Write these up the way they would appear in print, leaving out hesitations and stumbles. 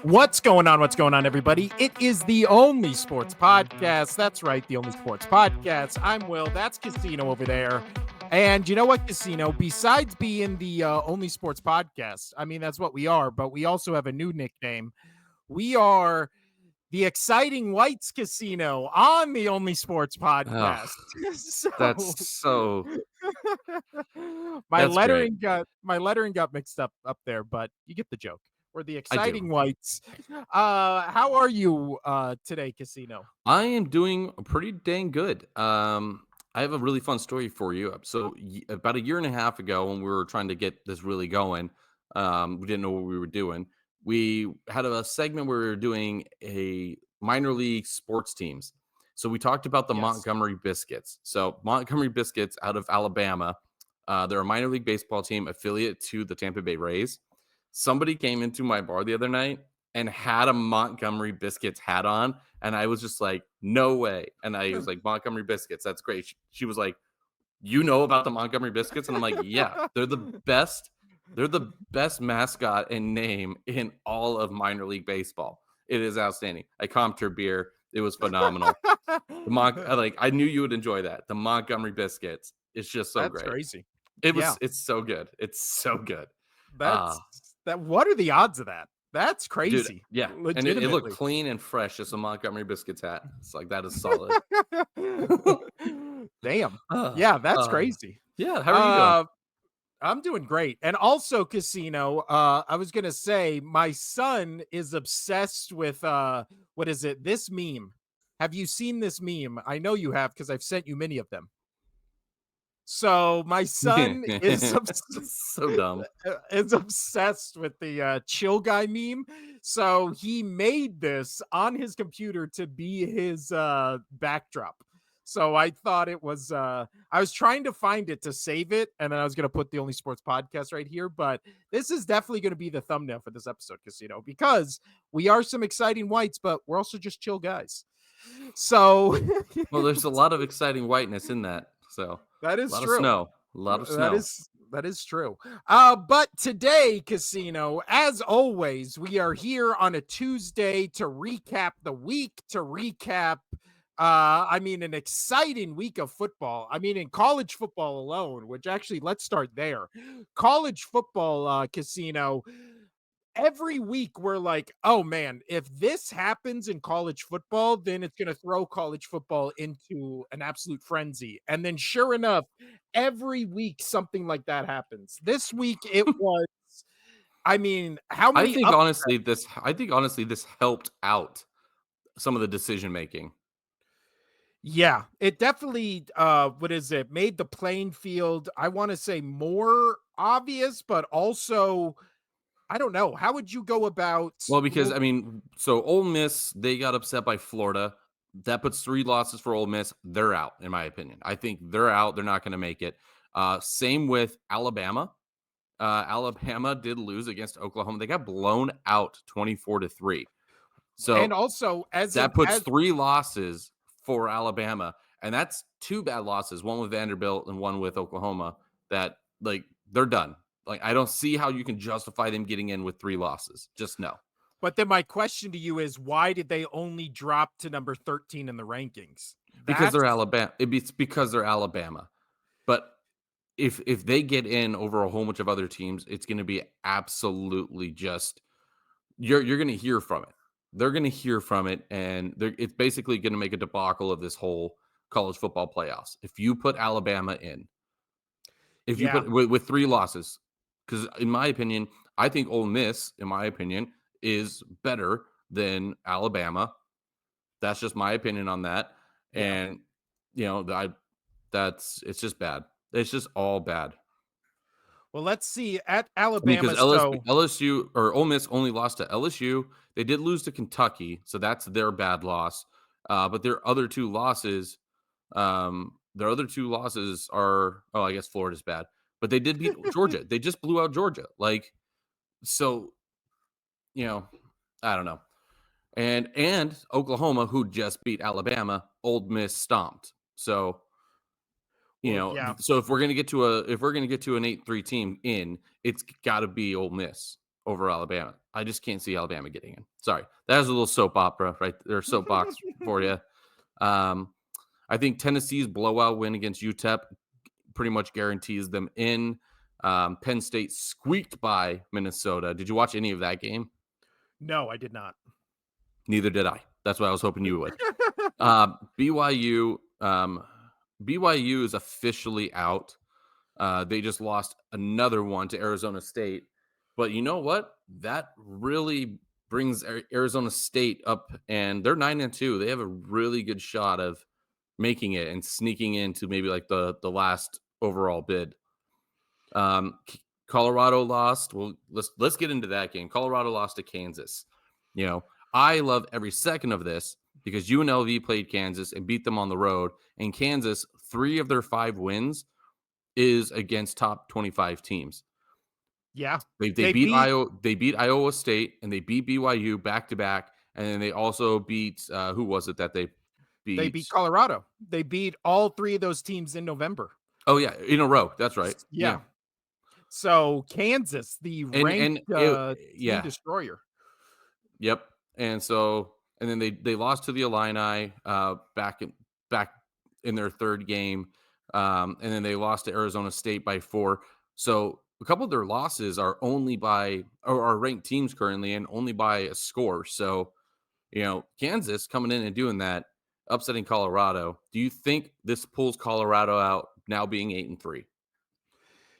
What's going on? What's going on, everybody? It is the Only Sports Podcast. That's right, the Only Sports Podcast. I'm Will. That's Casino over there. And you know what, Casino? Besides being the Only Sports Podcast, I mean, that's what we are, but we also have a new nickname. We are the Exciting Whites Casino on the Only Sports Oh, Podcast. So that's so my that's great. lettering got mixed up there, but you get the joke. We're the I do. Exciting Whites. How are you today, Casino? I am doing pretty dang good. I have a really fun story for you. So about a year and a half ago, when we were trying to get this really going, we didn't know what we were doing. We had a segment where we were doing a minor league sports teams. So we talked about the Yes. Montgomery Biscuits. So Montgomery Biscuits out of Alabama. They're a minor league baseball team affiliate to the Tampa Bay Rays. Somebody came into my bar the other night and had a Montgomery Biscuits hat on. And I was just like, no way. And I was like, Montgomery Biscuits, that's great. She was like, you know about the Montgomery Biscuits? And I'm like, yeah, they're the best. They're the best mascot and name in all of minor league baseball. It is outstanding. I comped her beer. It was phenomenal. I knew you would enjoy that. The Montgomery Biscuits. It's just so That's great. crazy. Yeah, It's so good. It's so good. that's that. What are the odds of that? That's Dude, crazy. yeah, and it looked Legitimately. clean and fresh as a Montgomery Biscuits hat. It's like, that is solid. Damn. Uh, Yeah, that's uh, crazy. yeah, how are you doing? Uh, I'm doing great. And also, Casino, I was gonna say my son is obsessed with what is it? This meme. Have you seen this meme? I know you have because I've sent you many of them. So my son So dumb. is obsessed with the chill guy meme. So he made this on his computer to be his backdrop. So I thought it was I was trying to find it to save it, and then I was gonna put the Only Sports Podcast right here, but this is definitely gonna be the thumbnail for this episode, Casino, because we are some exciting whites, but we're also just chill guys. So Well, there's a lot of exciting whiteness in that. So, that a is lot of true. snow. A lot of That snow. is that is true. But today, Casino, as always, we are here on a Tuesday to recap the week, to recap I mean an exciting week of football. I mean in college football alone, which actually let's start there. College football Casino, every week we're like, oh man, if this happens in college football, then it's going to throw college football into an absolute frenzy. And then sure enough, every week something like that happens. This week it was, I mean, how many up? I think honestly this helped out some of the decision making. Yeah, it definitely what is it? Made the playing field, I want to say more obvious, but also I don't know. How would you go about Well, because I mean, so Ole Miss, they got upset by Florida. That puts 3 losses for Ole Miss. They're out, in my opinion. I think they're out. They're not going to make it. Same with Alabama. Alabama did lose against Oklahoma. They got blown out 24-3. and So also as an that puts as 3 losses for Alabama, and that's 2 bad losses, one with Vanderbilt and one with Oklahoma, that, like, they're done. Like, I don't see how you can justify them getting in with 3 losses. Just no. But then my question to you is why did they only drop to number 13 in the rankings? Because they're That's Alabama. It's because they're Alabama. But if they get in over a whole bunch of other teams, it's going to be absolutely just you're going to hear from it. They're going to hear from it, and it's basically going to make a debacle of this whole college football playoffs. If you put Alabama in, if you yeah. put with 3 losses, because in my opinion, I think Ole Miss, in my opinion, is better than Alabama. That's just my opinion on that, Yeah. and you know, it's just bad. It's just all bad. Well, let's see at I mean, because Alabama. So LSU or Ole Miss only lost to LSU. They did lose to Kentucky, so that's their bad loss. But their other two losses are, oh, I guess Florida's bad, but they did beat Georgia. They just blew out Georgia. Like, so, you know, I don't know. And Oklahoma, who just beat Alabama, Ole Miss stomped. So, well, yeah. so if we're gonna get to an 8-3 team in, it's got to be Ole Miss. over Alabama. I just can't see Alabama getting in. Sorry. That was a little soap opera right there, soapbox for you. Um, I think Tennessee's blowout win against UTEP pretty much guarantees them in. Penn State squeaked by Minnesota. Did you watch any of that game? No, I did not. Neither did I. That's what I was hoping you would. BYU, BYU is officially out. They just lost another one to Arizona State. But you know what? That really brings Arizona State up, and they're 9-2. They have a really good shot of making it and sneaking into maybe like the last overall bid. Colorado lost. Well, let's get into that game. Colorado lost to Kansas. You know, I love every second of this because UNLV played Kansas and beat them on the road. And Kansas, 3 of their 5 wins is against top 25 teams. Yeah. They beat Iowa State and they beat BYU back to back. And then they also beat who was it that they beat? They beat Colorado. They beat all 3 of those teams in November. Oh yeah, in a row. That's right. Yeah. So Kansas, the ranked team destroyer. Yep. And then they lost to the Illini back in their third game. And then they lost to Arizona State by 4. So a couple of their losses are only by or are ranked teams currently and only by a score. So, Kansas coming in and doing that, upsetting Colorado. Do you think this pulls Colorado out now being 8-3?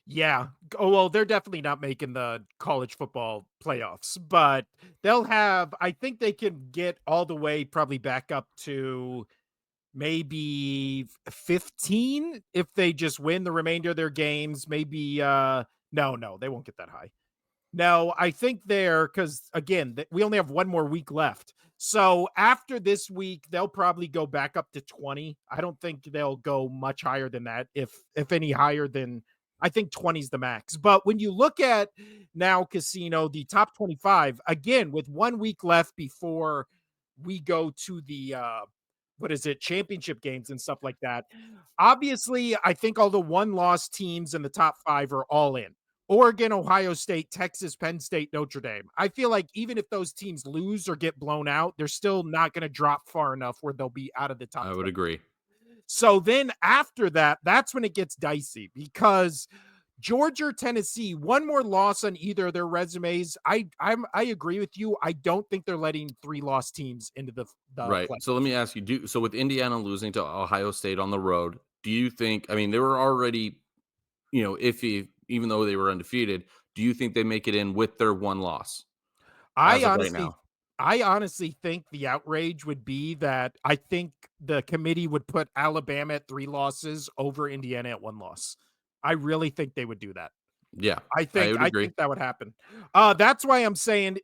Yeah. Oh, well, they're definitely not making the college football playoffs, but I think they can get all the way probably back up to maybe 15 if they just win the remainder of their games. Maybe, no, they won't get that high. No, I think because again, we only have one more week left. So after this week, they'll probably go back up to 20. I don't think they'll go much higher than that. If any higher than, I think 20 is the max. But when you look at now Casino, the top 25, again, with 1 week left before we go to the championship games and stuff like that. Obviously, I think all the one-loss teams in the top 5 are all in. Oregon, Ohio State, Texas, Penn State, Notre Dame. I feel like even if those teams lose or get blown out, they're still not going to drop far enough where they'll be out of the top. I would agree. So then after that, that's when it gets dicey because Georgia or Tennessee, one more loss on either of their resumes. I agree with you. I don't think they're letting 3 loss teams into the right. play. So let me ask you, so with Indiana losing to Ohio State on the road, do you think, I mean, they were already, iffy, even though they were undefeated, do you think they make it in with their 1 loss? I honestly think the outrage would be that I think the committee would put Alabama at 3 losses over Indiana at 1 loss. I really think they would do that. Yeah, I think that would happen. That's why I'm saying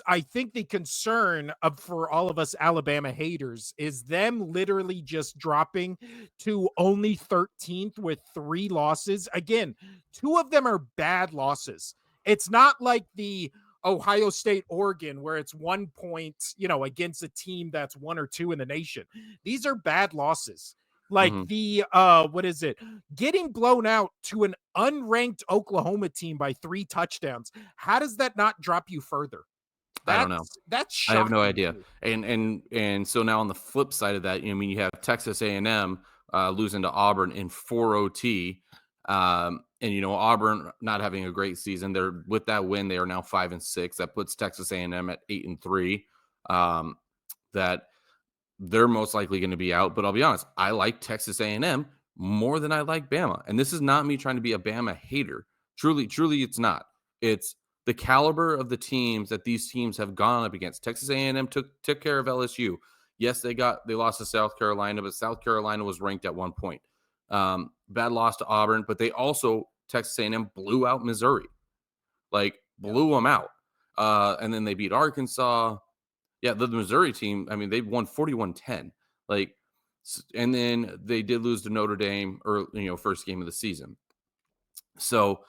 I think the concern for all of us Alabama haters is them literally just dropping to only 13th with 3 losses. Again, 2 of them are bad losses. It's not like the Ohio State, Oregon, where it's 1 point, against a team that's 1 or 2 in the nation. These are bad losses. Like the getting blown out to an unranked Oklahoma team by 3 touchdowns. How does that not drop you further? I don't know. That's shocking. I have no idea. And so now on the flip side of that, you have Texas A&M losing to Auburn in 4 OT. And Auburn not having a great season. They're with that win, they are now 5-6. That puts Texas A&M at 8-3. That they're most likely going to be out. But I'll be honest, I like Texas A&M more than I like Bama. And this is not me trying to be a Bama hater. Truly, it's not. It's the caliber of the teams that these teams have gone up against. Texas A&M took care of LSU. Yes, they lost to South Carolina, but South Carolina was ranked at 1 point. Bad loss to Auburn, but they also, Texas A&M blew out Missouri. Blew them out. And then they beat Arkansas. Yeah, the Missouri team, I mean, they won 41-10. And then they did lose to Notre Dame first game of the season. So,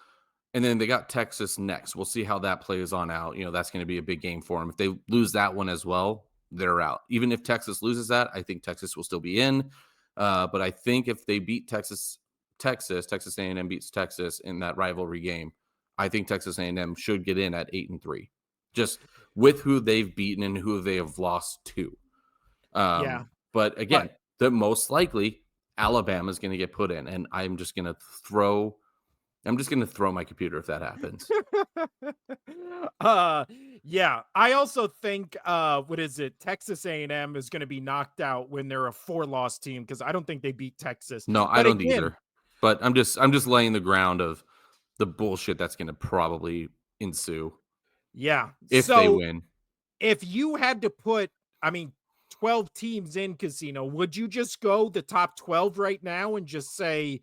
and then they got Texas next. We'll see how that plays on out. That's going to be a big game for them. If they lose that one as well, they're out. Even if Texas loses that, I think Texas will still be in. But I think if they beat Texas A&M beats Texas in that rivalry game, I think Texas A&M should get in at 8-3, just with who they've beaten and who they have lost to. Yeah, But again, but the most likely Alabama is going to get put in, and I'm just going to throw my computer if that happens. uh yeah, I also think what is it? Texas A&M is going to be knocked out when they're a 4-loss team because I don't think they beat Texas. No, I But don't again, either. But I'm just laying the ground of the bullshit that's going to probably ensue yeah. if they So win. if you had to put, I mean, 12 teams in casino, would you just go the top 12 right now and just say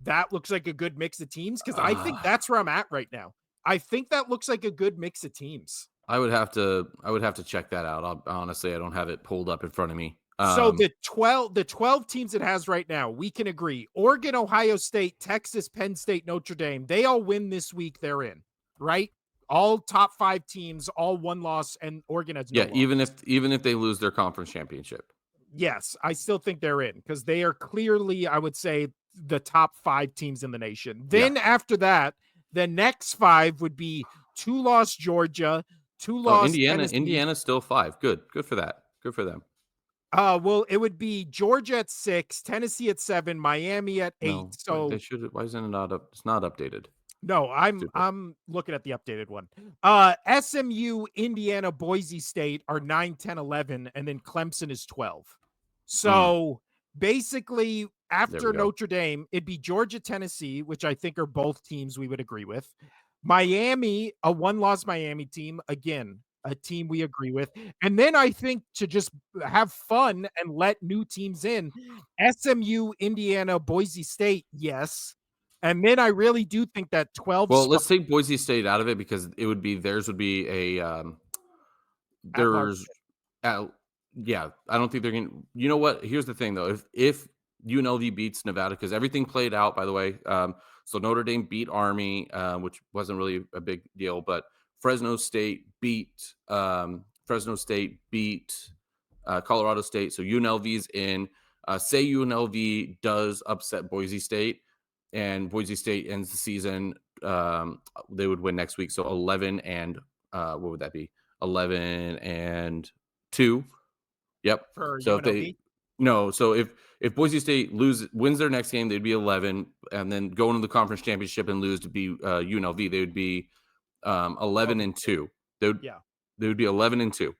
that looks like a good mix of teams? Because I think Uh, that's where I'm at right now. I think that looks like a good mix of teams. I would have to check that out. Honestly, I don't have it pulled up in front of me. So the 12 teams it has right now, we can agree. Oregon, Ohio State, Texas, Penn State, Notre Dame, they all win this week, they're in, right? All top 5 teams, all 1 loss, and Oregon has no Yeah, even loss. if they lose their conference championship. Yes, I still think they're in because they are clearly, I would say, the top 5 teams in the nation. Yeah. Then after that, the next 5 would be 2-loss Georgia, Oh, 2-loss Indiana. Tennessee. Indiana's still 5. Good for that. Good for them. Well, it would be Georgia at 6, Tennessee at 7, Miami at 8. No, they So should. Why isn't it not up? It's not updated. no, I'm Stupid. I'm looking at the updated one. SMU, Indiana, Boise State are 9, 10, 11, and then Clemson is 12. Mm, So basically, there after we go. Notre Dame, it'd be Georgia, Tennessee, which I think are both teams we would agree with. Miami, a 1-loss Miami team, again, a team we agree with. And then I think to just have fun and let new teams in, SMU, Indiana, Boise State, yes. And then I really do think that 12 Well, spot let's take Boise State out of it because theirs would be a at large. there's uh, yeah, I don't think they're going to. You know what? Here's the thing though. If UNLV beats Nevada, because everything played out, by the way. So Notre Dame beat Army, which wasn't really a big deal, but Fresno State beat Colorado State. So UNLV's in. Say UNLV does upset Boise State, and Boise State ends the season. They would win next week. So 11 and what would that be? 11 and 2. Yep. For So if they UNLV? no, so if Boise State wins their next game, they'd be 11, and then go into the conference championship and lose to be UNLV, they would be 11 and 2. They would Yeah. they would be 11 and 2.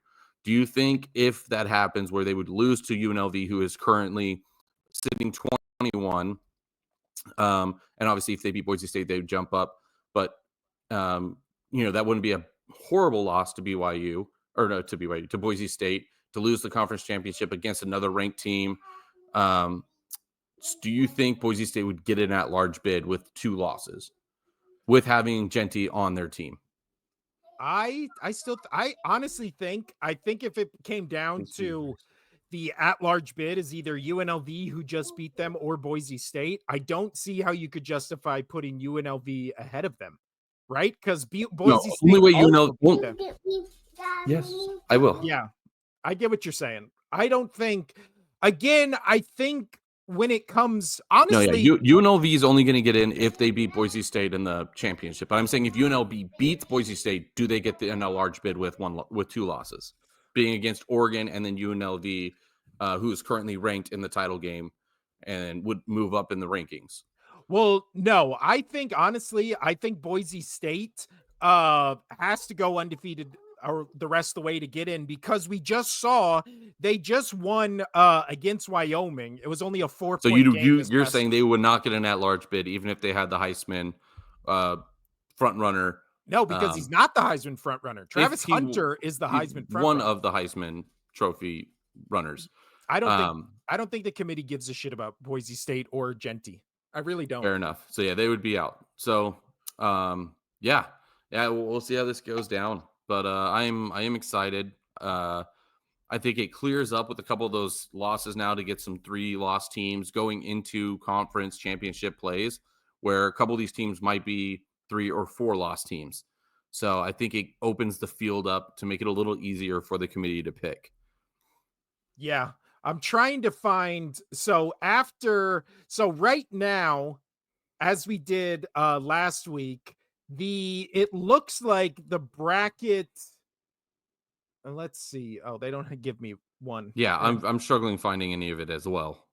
Do you think if that happens where they would lose to UNLV, who is currently sitting 21, and obviously if they beat Boise State, they would jump up, but that wouldn't be a horrible loss to BYU or no, to BYU to Boise State to lose the conference championship against another ranked team. Um, do you think Boise State would get an at-large bid with 2 losses, with having Genty on their team? I honestly think if it came down to the at-large bid is either UNLV who just beat them or Boise State, I don't see how you could justify putting UNLV ahead of them, right? Because No, Boise only State way also beat well, them. yes, I will. Yeah, I get what you're saying. I don't think again, I think when it comes No, yeah, honestly, UNLV is only going to get in if they beat Boise State in the championship. But I'm saying if UNLV beats Boise State, do they get the large bid with 2 losses, being against Oregon and then UNLV, who is currently ranked in the title game and would move up in the rankings? well, no, I think honestly, I think Boise State has to go undefeated or the rest of the way to get in because we just saw they just won against Wyoming. It was only a four So point game this you're past. saying they would not get an at large bid even if they had the Heisman front runner. No, because he's not the Heisman front runner. If Travis Hunter is the he's Heisman front one runner. of the Heisman Trophy runners. I don't think Um, I don't think the committee gives a shit about Boise State or Genty. I really don't. Fair enough. So yeah, they would be out. So yeah, we'll see how this goes down. But I am excited. I think it clears up with a couple of those losses now to get some 3-loss teams going into conference championship plays, where a couple of these teams might be 3 or 4-loss teams. So I think it opens the field up to make it a little easier for the committee to pick. Yeah. I'm trying to find so right now, as we did last week, it looks like the bracket. Let's see. Oh, they don't give me one. Yeah, And I'm struggling finding any of it as well.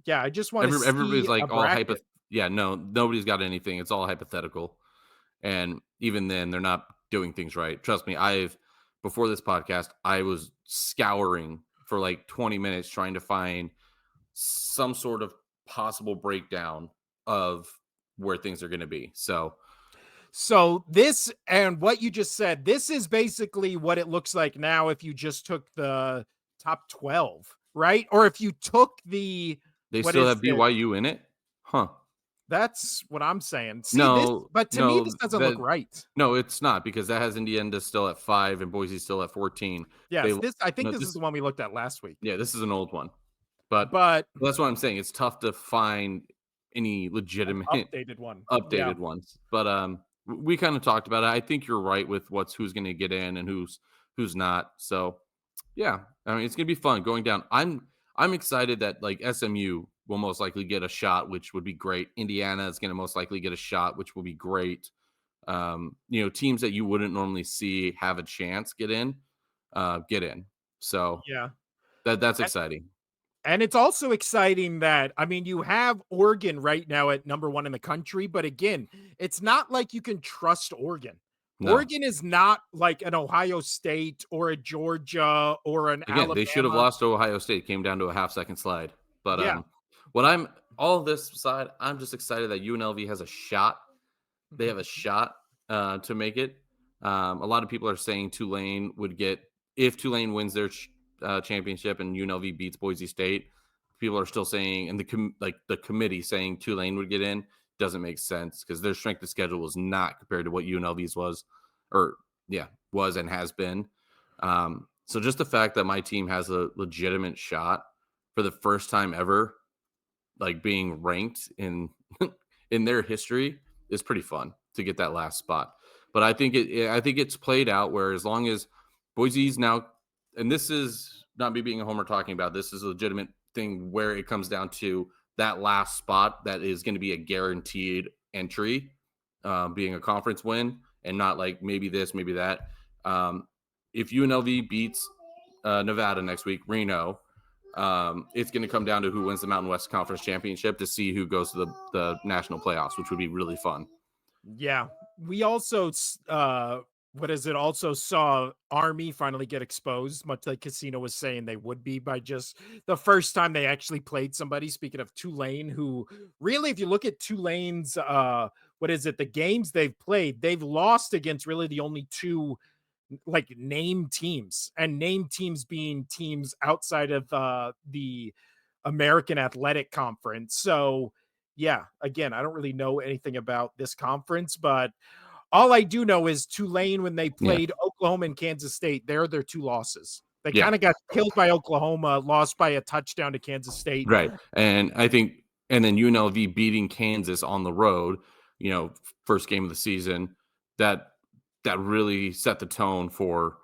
yeah, I just want to Everybody's see a like all bracket. yeah, no, nobody's got anything. It's all hypothetical. And even then, they're not doing things right. Trust me, before this podcast, I was scouring for like 20 minutes trying to find some sort of possible breakdown of where things are going to be. So, So this and what you just said, this is basically what it looks like now if you just took the top 12, right? Or if you took the they what still is have it? BYU in it? Huh. That's what I'm saying. See this, No, but to me this no, doesn't look right. no, it's not because that has Indiana still at 5 and Boise still at 14. They Yes, this I think no, this is the one we looked at last week. yeah, this is an old one. But But that's what I'm saying. It's tough to find any an legitimate updated one. Yeah. updated ones. But we kind of talked about it. I think you're right with who's going to get in and who's not. So yeah, I mean it's going to be fun going down. I'm excited that like SMU will most likely get a shot, which would be great. Indiana is going to most likely get a shot, which will be great. Teams that you wouldn't normally see have a chance get in, get in. So Yeah. that's exciting. And it's also exciting that, I mean, you have Oregon right now at number 1 in the country, but again, it's not like you can trust Oregon. No, Oregon is not like an Ohio State or a Georgia or an again, they should have Alabama. lost to Ohio State. Came down to a half-second slide. But Yeah. what I'm all this aside, I'm just excited that UNLV has a shot. They have a shot to make it. A lot of people are saying Tulane would get if Tulane wins their championship and UNLV beats Boise State. People are still saying, and the committee saying Tulane would get in doesn't make sense because their strength of schedule was not compared to what UNLV's was and has been. So just the fact that my team has a legitimate shot for the first time ever, like being ranked in in their history, is pretty fun to get that last spot. But I think it's played out where as long as Boise's now, and this is not me being a homer talking about, this is a legitimate thing where it comes down to that last spot that is going to be a guaranteed entry, being a conference win and not like maybe this, maybe that. If UNLV beats Nevada next week, Reno, it's going to come down to who wins the Mountain West Conference Championship to see who goes to the national playoffs, which would be really fun. Yeah. We also also saw Army finally get exposed, much like Casino was saying they would be by just the first time they actually played somebody. Speaking of Tulane, who really, if you look at Tulane's the games they've played, they've lost against really the only two like name teams, and name teams being teams outside of the American Athletic Conference. So yeah, again, I don't really know anything about this conference, but all I do know is Tulane, when they Yeah. played Oklahoma and Kansas State, they're their 2 losses. They Yeah. kind of got killed by Oklahoma, lost by a touchdown to Kansas State. Right. And I think, and then UNLV beating Kansas on the road, first game of the season, that really set the tone for,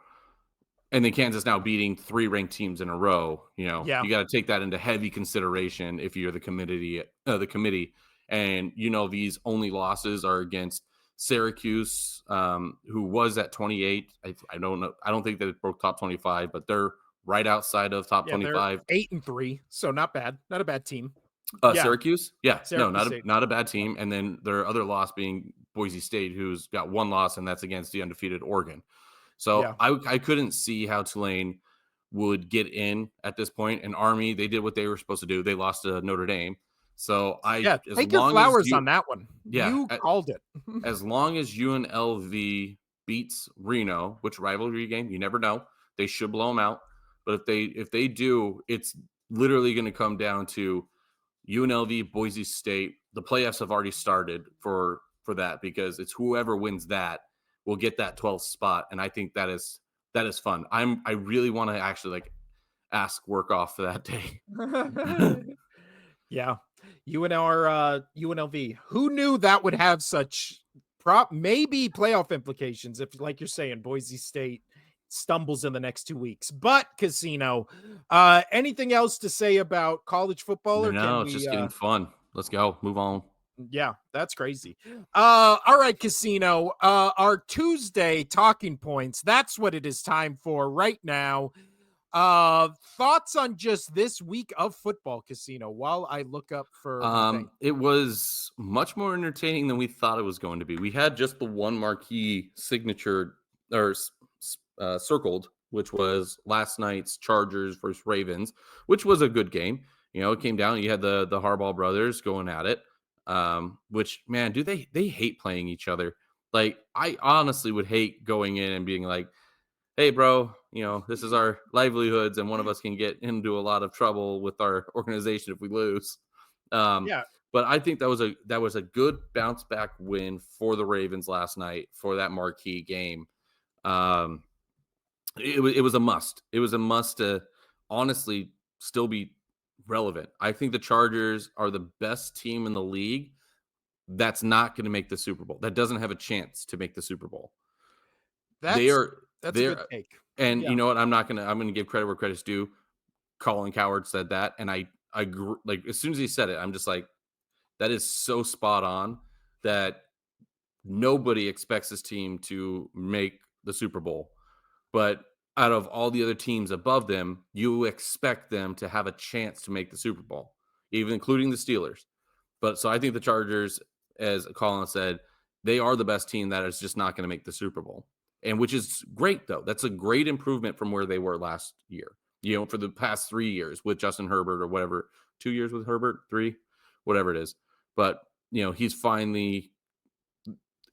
and then Kansas now beating 3 ranked teams in a row. Yeah. You got to take that into heavy consideration if you're the committee. And UNLV's only losses are against Syracuse, who was at 28. I don't know. I don't think that it broke top 25, but they're right outside of top Yeah, they're 25. 8-3, so not bad. Not a bad team. Yeah. Syracuse? Yeah. No, Syracuse not a bad team. And then their other loss being Boise State, who's got 1 loss, and that's against the undefeated Oregon. So Yeah. I couldn't see how Tulane would get in at this point. And Army, they did what they were supposed to do. They lost to Notre Dame. So Take your flowers on that one. Yeah, You called it. as long as UNLV beats Reno, which rivalry game, you never know. They should blow them out. But if they do, it's literally going to come down to UNLV, Boise State. The playoffs have already started for that because it's whoever wins that will get that 12th spot, and I think that is fun. I really want to actually like ask work off for that day. Yeah. UNLV. Who knew that would have such maybe playoff implications if, like you're saying, Boise State stumbles in the next 2 weeks. But Casino, anything else to say about college football? Or No, can it's we just getting fun. Let's go. Move on. Yeah, that's crazy. All right, Casino. Our Tuesday talking points. That's what it is time for right now. Thoughts on just this week of football, Casino, while I look up for the thing. It was much more entertaining than we thought it was going to be. We had just the one marquee signature or circled, which was last night's Chargers versus Ravens, which was a good game. You know, it came down. You had the Harbaugh brothers going at it. Which man, do they hate playing each other? Like, I honestly would hate going in and being like, "Hey, bro, you know, this is our livelihoods, and one of us can get into a lot of trouble with our organization if we lose." Um, Yeah, but I think that was a good bounce back win for the Ravens last night for that marquee game. Um, it was a must. It was a must to honestly still be relevant. I think the Chargers are the best team in the league that's not going to make the Super Bowl. That doesn't have a chance to make the Super Bowl. They that's are that's a good they're take. and Yeah. you know what? I'm gonna give credit where credit's due. Colin Coward said that, and like as soon as he said it, I'm just like, that is so spot on that nobody expects this team to make the Super Bowl. But out of all the other teams above them, you expect them to have a chance to make the Super Bowl, even including the Steelers. But so I think the Chargers, as Colin said, they are the best team that is just not going to make the Super Bowl. And which is great, though. That's a great improvement from where they were last year, you know, for the past 3 years with Justin Herbert or whatever, 2 years with Herbert, three, whatever it is. But, you know, he's finally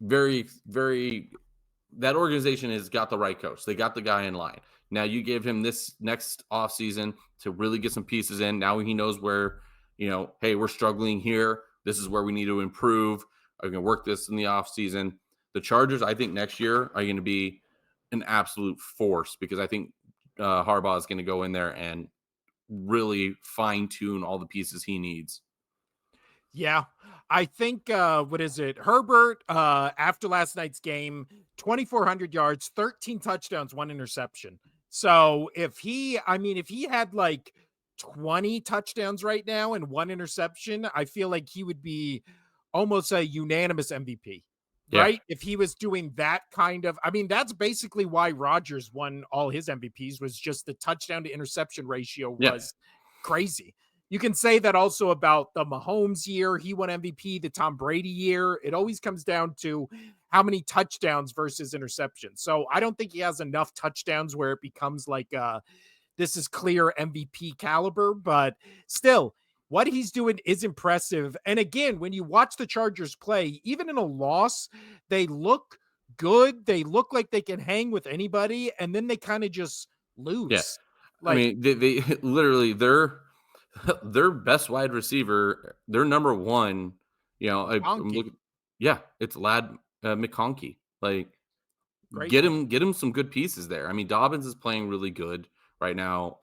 very, very, that organization has got the right coach. They got the guy in line. Now you give him this next offseason to really get some pieces in. Now he knows where, you know, hey, we're struggling here. This is where we need to improve. I'm going to work this in the offseason. The Chargers, I think next year are going to be an absolute force because I think Harbaugh is going to go in there and really fine tune all the pieces he needs. Yeah. I think what is it? Herbert after last night's game, 2400 yards, 13 touchdowns, one interception. So if he had like 20 touchdowns right now and one interception, I feel like he would be almost a unanimous MVP. Yeah. Right? If he was doing that kind of, that's basically why Rodgers won all his MVPs, was just the touchdown to interception ratio Yeah. was crazy. You can say that also about the Mahomes year. He won MVP, the Tom Brady year. It always comes down to how many touchdowns versus interceptions. So I don't think he has enough touchdowns where it becomes like this is clear MVP caliber, but still, what he's doing is impressive. And again, when you watch the Chargers play, even in a loss, they look good. They look like they can hang with anybody, and then they kind of just Yeah. lose. I Like mean, they literally their best wide receiver, their number one, you know, I'm Donkey, looking, yeah, it's Lad McConkey. Like, great get name. him some good pieces there. I mean, Dobbins is playing really good right now.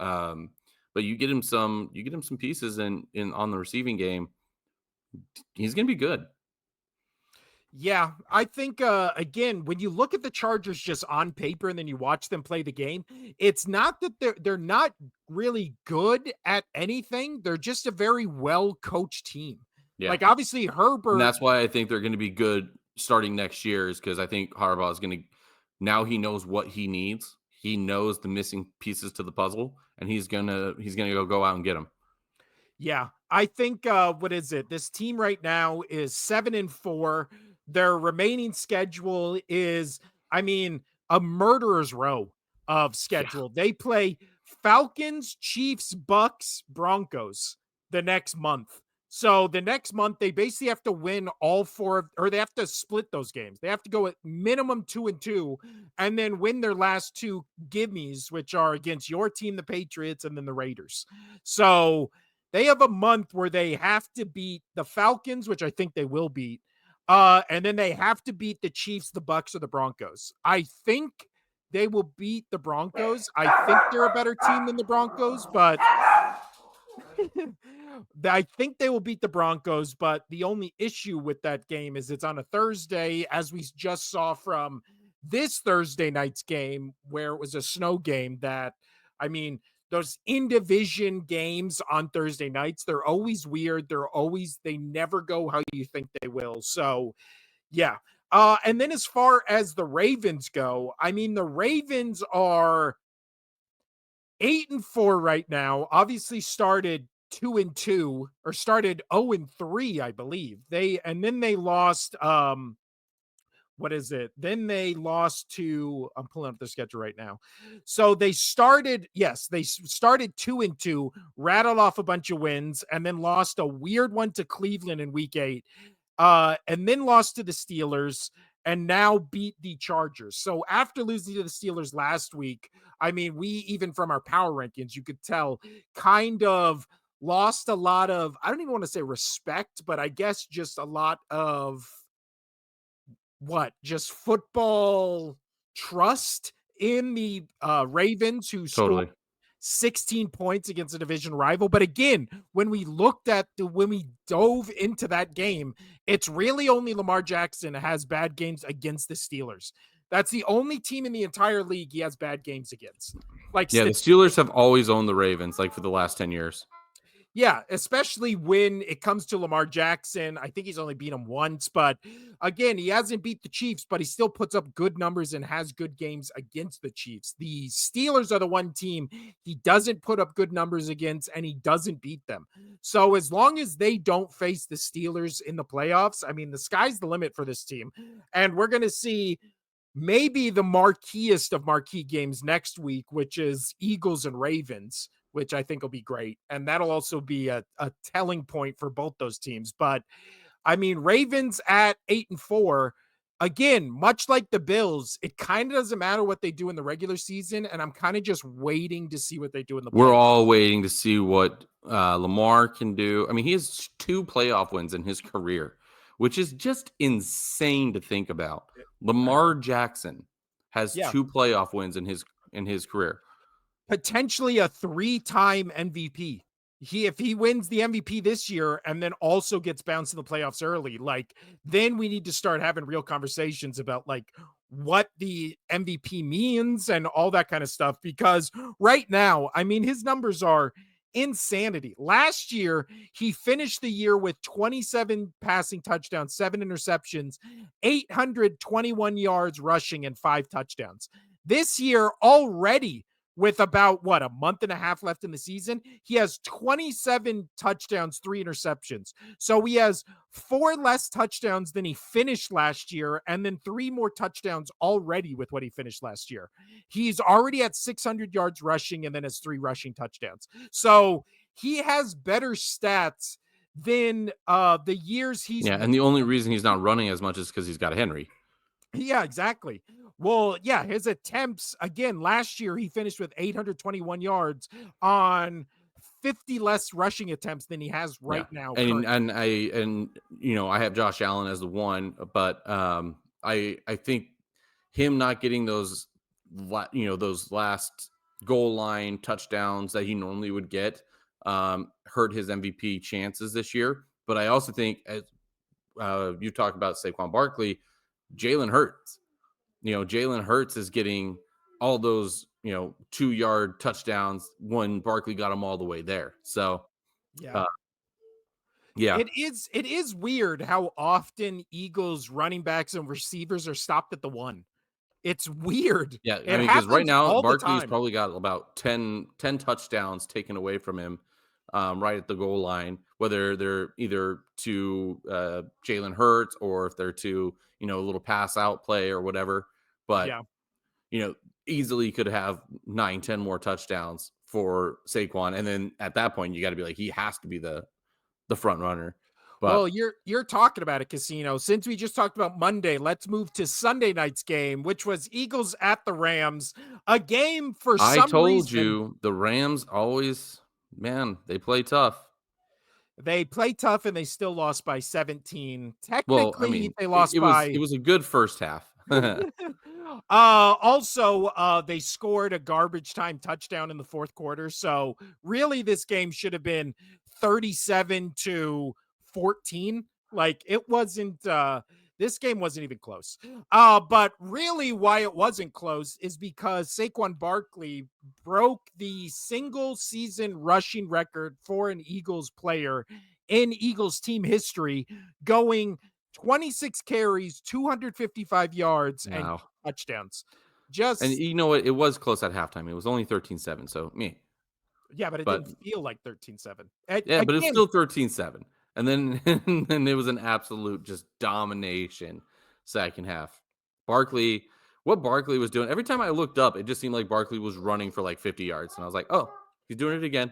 But you get him some pieces in on the receiving game. He's gonna be good. Yeah, I think again, when you look at the Chargers just on paper and then you watch them play the game, it's not that they're not really good at anything. They're just a very well coached team. Yeah. Like obviously And Herbert, that's why I think they're gonna be good starting next year, is because I think Harbaugh is gonna, now he knows what he needs. He knows the missing pieces to the puzzle, and he's gonna go out and get them. yeah, I think what is it? This team right now is 7-4. Their remaining schedule is, a murderer's row of Yeah. schedule. They play Falcons, Chiefs, Bucks, Broncos the next month. So the next month they basically have to win all four or they have to split those games. They have to go at minimum 2-2 and then win their last two gimmies, which are against your team, the Patriots, and then the Raiders. So they have a month where they have to beat the Falcons, which I think they will beat. And then they have to beat the Chiefs, the Bucks, or the Broncos. I think they will beat the Broncos. I think they're a better team than the Broncos, but I think they will beat the Broncos. But the only issue with that game is it's on a Thursday, as we just saw from this Thursday night's game, where it was a snow game. I mean, those in division games on Thursday nights, they're always weird. They never go how you think they will. So, yeah. And then as far as the Ravens go, I mean, the Ravens are 8-4 right now. Obviously started 2-2 or started 0-3, I believe. Then they lost what is it? Then they lost to, I'm pulling up their schedule right now. So they started, yes, they started 2-2, rattled off a bunch of wins, and then lost a weird one to Cleveland in week 8. And then lost to the Steelers and now beat the Chargers. So after losing to the Steelers last week, I mean, we even from our power rankings, you could tell kind of lost a lot of, I don't even want to say respect, but I guess just a lot of just football trust in the Ravens, who scored Totally. 16 points against a division rival. But again, when we dove into that game, it's really only Lamar Jackson has bad games against the Steelers. That's the only team in the entire league he has bad games against. Like, Yeah, the Steelers have always owned the Ravens, like for the last 10 years. yeah, especially when it comes to Lamar Jackson. I think he's only beat him once, but again, he hasn't beat the Chiefs, but he still puts up good numbers and has good games against the Chiefs. The Steelers are the one team he doesn't put up good numbers against, and he doesn't beat them. So as long as they don't face the Steelers in the playoffs, I mean, the sky's the limit for this team. And we're going to see maybe the marqueest of marquee games next week, which is Eagles and Ravens, which I think will be great. And that'll also be a telling point for both those teams. But I mean, Ravens at 8-4, again, much like the Bills, it kind of doesn't matter what they do in the regular season. And I'm kind of just waiting to see what they do in the We're playoffs. all waiting to see what Lamar can do. I mean, he has 2 playoff wins in his career, which is just insane to think about. Lamar Jackson has Yeah. 2 playoff wins in his career. Potentially a 3-time MVP. If he wins the MVP this year and then also gets bounced in the playoffs early, like, then we need to start having real conversations about like what the MVP means and all that kind of stuff. Because right now, I mean, his numbers are insanity. Last year, he finished the year with 27 passing touchdowns, 7 interceptions, 821 yards rushing, and 5 touchdowns. This year, already with about a month and a half left in the season, he has 27 touchdowns, 3 interceptions. So he has 4 less touchdowns than he finished last year, and then 3 more touchdowns already with what he finished last year. He's already at 600 yards rushing and then has 3 rushing touchdowns. So he has better stats than the years he's. Yeah, and the only reason he's not running as much is because he's got a Henry. Yeah, exactly. Well, yeah, his attempts, again, last year he finished with 821 yards on 50 less rushing attempts than he has right now. And I have Josh Allen as the one, but I think him not getting those last goal line touchdowns that he normally would get hurt his MVP chances this year. But I also think, as you talk about Saquon Barkley, Jalen Hurts. Jalen Hurts is getting all those, 2-yard touchdowns when Barkley got them all the way there. So, Yeah. Yeah. It is weird how often Eagles running backs and receivers are stopped at the 1. It's weird. Yeah, It I mean, because right happens now all the Barkley's time. probably got about 10 touchdowns taken away from him right at the goal line, whether they're either to Jalen Hurts or if they're to, a little pass out play or whatever. But, Yeah. Easily could have 9-10 more touchdowns for Saquon. And then at that point, you got to be like, he has to be the front runner. But Well, you're talking about a casino. Since we just talked about Monday, let's move to Sunday night's game, which was Eagles at the Rams. A game for I some told reason you the Rams always, man, they play tough. they play tough and they still lost by 17. Well, I Technically, mean, they it, lost it was by it was a good first half. also they scored a garbage time touchdown in the fourth quarter. So really this game should have been 37-14. Like, it wasn't This game wasn't even close. But really, why it wasn't close is because Saquon Barkley broke the single season rushing record for an Eagles player in Eagles team history, going 26 carries, 255 yards, and Wow. touchdowns. And Just you know what? It was close at halftime. It was only 13-7. So me. yeah, but it But didn't feel like 13-7. yeah, but it's Again, still 13-7. And then and it was an absolute just domination second half. Barkley, what Barkley was doing, every time I looked up, it just seemed like Barkley was running for like 50 yards. And I was like, oh, he's doing it again.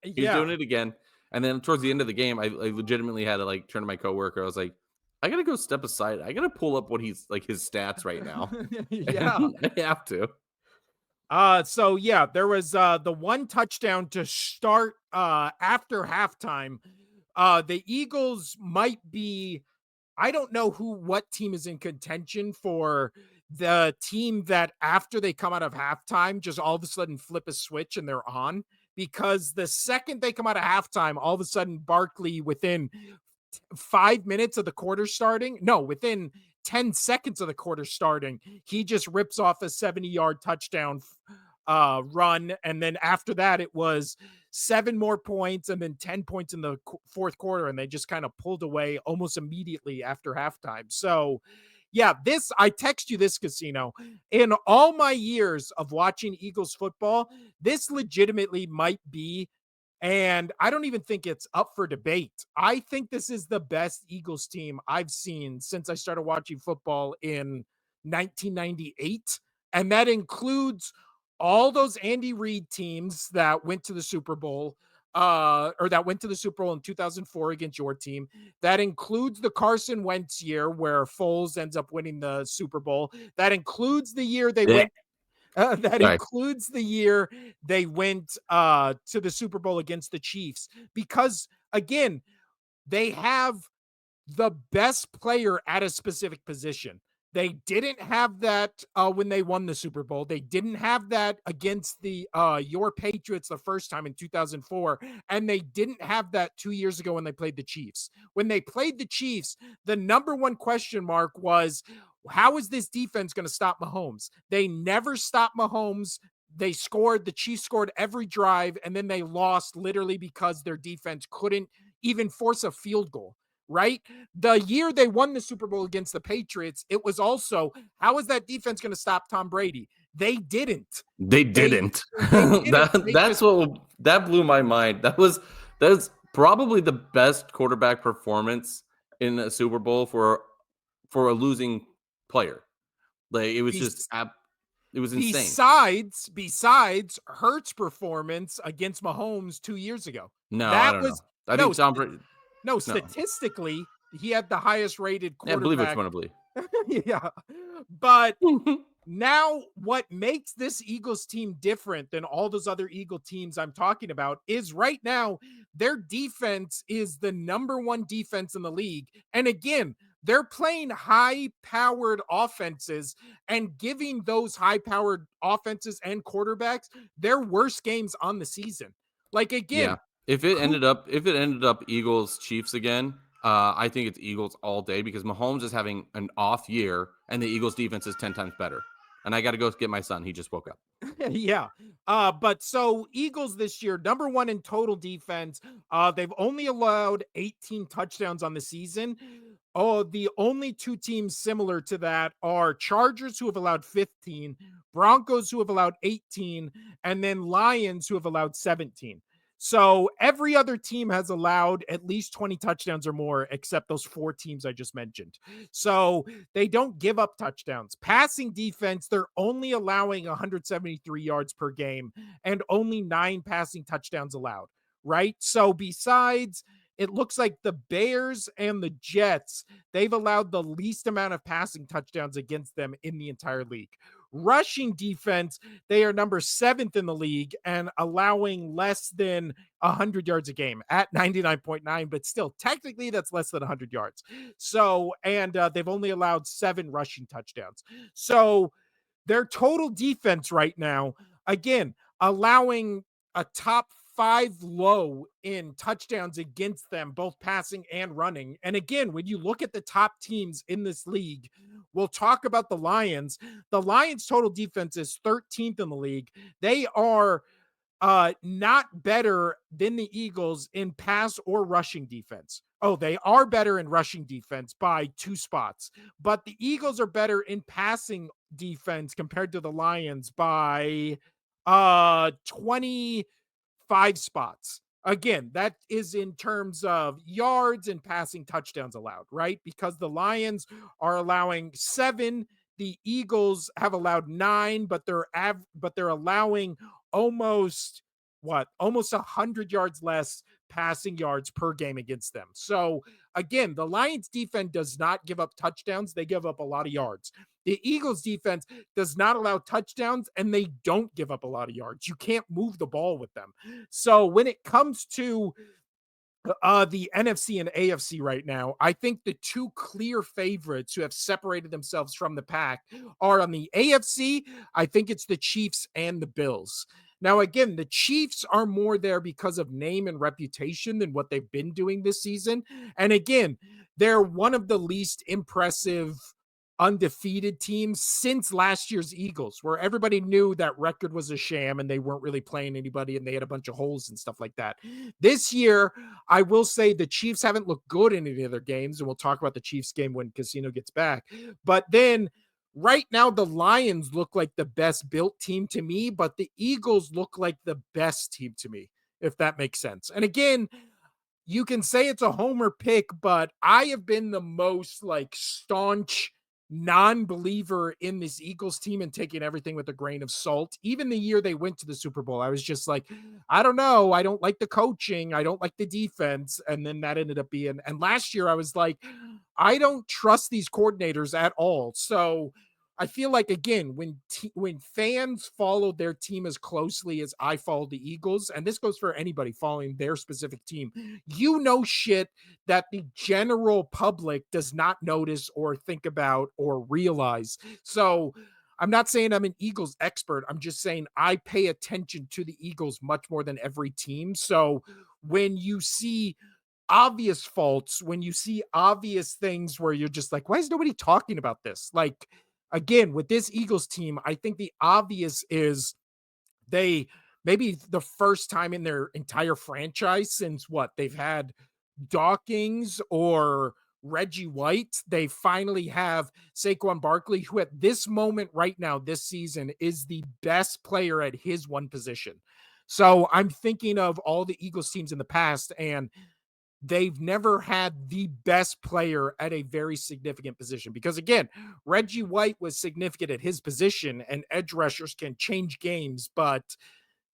He's yeah. doing it again. And then towards the end of the game, I legitimately had to like turn to my coworker. I was like, I gotta go step aside. I gotta pull up what he's like his stats right now. Yeah. And I have to. So yeah, there was the one touchdown to start after halftime. The Eagles might be, I don't know what team is in contention for the team that after they come out of halftime, just all of a sudden flip a switch and they're on. Because the second they come out of halftime, all of a sudden Barkley within 5 minutes of the quarter starting, no, within 10 seconds of the quarter starting, he just rips off a 70-yard touchdown run. And then after that, it was 7 more points and then 10 points in the fourth quarter. And they just kind of pulled away almost immediately after halftime. So, yeah, I text you this, Casino. In all my years of watching Eagles football, this legitimately might be, and I don't even think it's up for debate. I think this is the best Eagles team I've seen since I started watching football in 1998. And that includes all those Andy Reid teams that went to the Super Bowl, or that went to the Super Bowl in 2004 against your team. That includes the Carson Wentz year where Foles ends up winning the Super Bowl. That includes the year they Yeah. went that Sorry. includes the year they went to the Super Bowl against the Chiefs, because again, they have the best player at a specific position. They didn't have that when they won the Super Bowl. They didn't have that against the your Patriots the first time in 2004, and they didn't have that 2 years ago when they played the Chiefs. When they played the Chiefs, the number one question mark was, how is this defense going to stop Mahomes? They never stopped Mahomes. They scored, the Chiefs scored every drive, and then they lost literally because their defense couldn't even force a field goal, right? The year they won the Super Bowl against the Patriots, it was also, how is that defense going to stop Tom Brady? They didn't. They They didn't. they didn't. They That's just what that blew my mind. That's probably the best quarterback performance in a Super Bowl for a losing player. Like it was just bes- it was insane. besides Hurts' performance against Mahomes 2 years ago. No, I That don't know. was I no think Tom st- Brady. no No, statistically, he had the highest rated yeah, believe what you quarterback. want to believe. Yeah. But now, what makes this Eagles team different than all those other Eagle teams I'm talking about is right now, their defense is the number one defense in the league. And again, they're playing high powered offenses and giving those high powered offenses and quarterbacks their worst games on the season. Like, Yeah. again, who If it ended up Eagles Chiefs again, I think it's Eagles all day because Mahomes is having an off year and the Eagles defense is 10 times better. And I got to go get my son. He just woke up. yeah. But so Eagles this year, number one in total defense. They've only allowed 18 touchdowns on the season. Oh, the only two teams similar to that are Chargers, who have allowed 15, Broncos, who have allowed 18, and then Lions, who have allowed 17. So every other team has allowed at least 20 touchdowns or more, except those four teams I just mentioned. So they don't give up touchdowns. Passing defense, they're only allowing 173 yards per game and only 9 passing touchdowns allowed, right? So besides, it looks like the Bears and the Jets, they've allowed the least amount of passing touchdowns against them in the entire league. Rushing defense, they are number 7th in the league and allowing less than 100 yards a game at 99.9, but still, technically, that's less than 100 yards. So, and they've only allowed 7 rushing touchdowns. So, their total defense right now, again, allowing a top 5 low in touchdowns against them, both passing and running. And again, when you look at the top teams in this league, we'll talk about the Lions. The Lions' total defense is 13th in the league. They are not better than the Eagles in pass or rushing defense. Oh, they are better in rushing defense by 2 spots, but the Eagles are better in passing defense compared to the Lions by 25 spots. Again, that is in terms of yards and passing touchdowns allowed, right? Because the Lions are allowing 7, the Eagles have allowed 9, but they're allowing almost almost 100 yards less passing yards per game against them. So again, the Lions defense does not give up touchdowns, they give up a lot of yards. The Eagles defense does not allow touchdowns and they don't give up a lot of yards. You can't move the ball with them. So when it comes to the NFC and AFC right now, I think the 2 clear favorites who have separated themselves from the pack are on the AFC. I think it's the Chiefs and the Bills. Now, again, the Chiefs are more there because of name and reputation than what they've been doing this season. And again, they're one of the least impressive undefeated teams since last year's Eagles, where everybody knew that record was a sham and they weren't really playing anybody and they had a bunch of holes and stuff like that. This year, I will say the Chiefs haven't looked good in any of their games, and we'll talk about the Chiefs game when Casino gets back. But then right now, the Lions look like the best built team to me, but the Eagles look like the best team to me, if that makes sense. And again, you can say it's a homer pick, but I have been the most like staunch non-believer in this Eagles team and taking everything with a grain of salt. Even the year they went to the Super Bowl, I was just like, I don't know. I don't like the coaching. I don't like the defense. And then that ended up being, and last year I was like, I don't trust these coordinators at all. So I feel like again, when fans follow their team as closely as I follow the Eagles, and this goes for anybody following their specific team, shit that the general public does not notice or think about or realize. So I'm not saying I'm an Eagles expert. I'm just saying I pay attention to the Eagles much more than every team. So when you see obvious faults, when you see obvious things where you're just like, why is nobody talking about this? Like, again, with this Eagles team, I think the obvious is they maybe the first time in their entire franchise since what they've had Dawkins or Reggie White, they finally have Saquon Barkley, who at this moment right now, this season, is the best player at his one position. So I'm thinking of all the Eagles teams in the past, and they've never had the best player at a very significant position because again, Reggie White was significant at his position and edge rushers can change games, but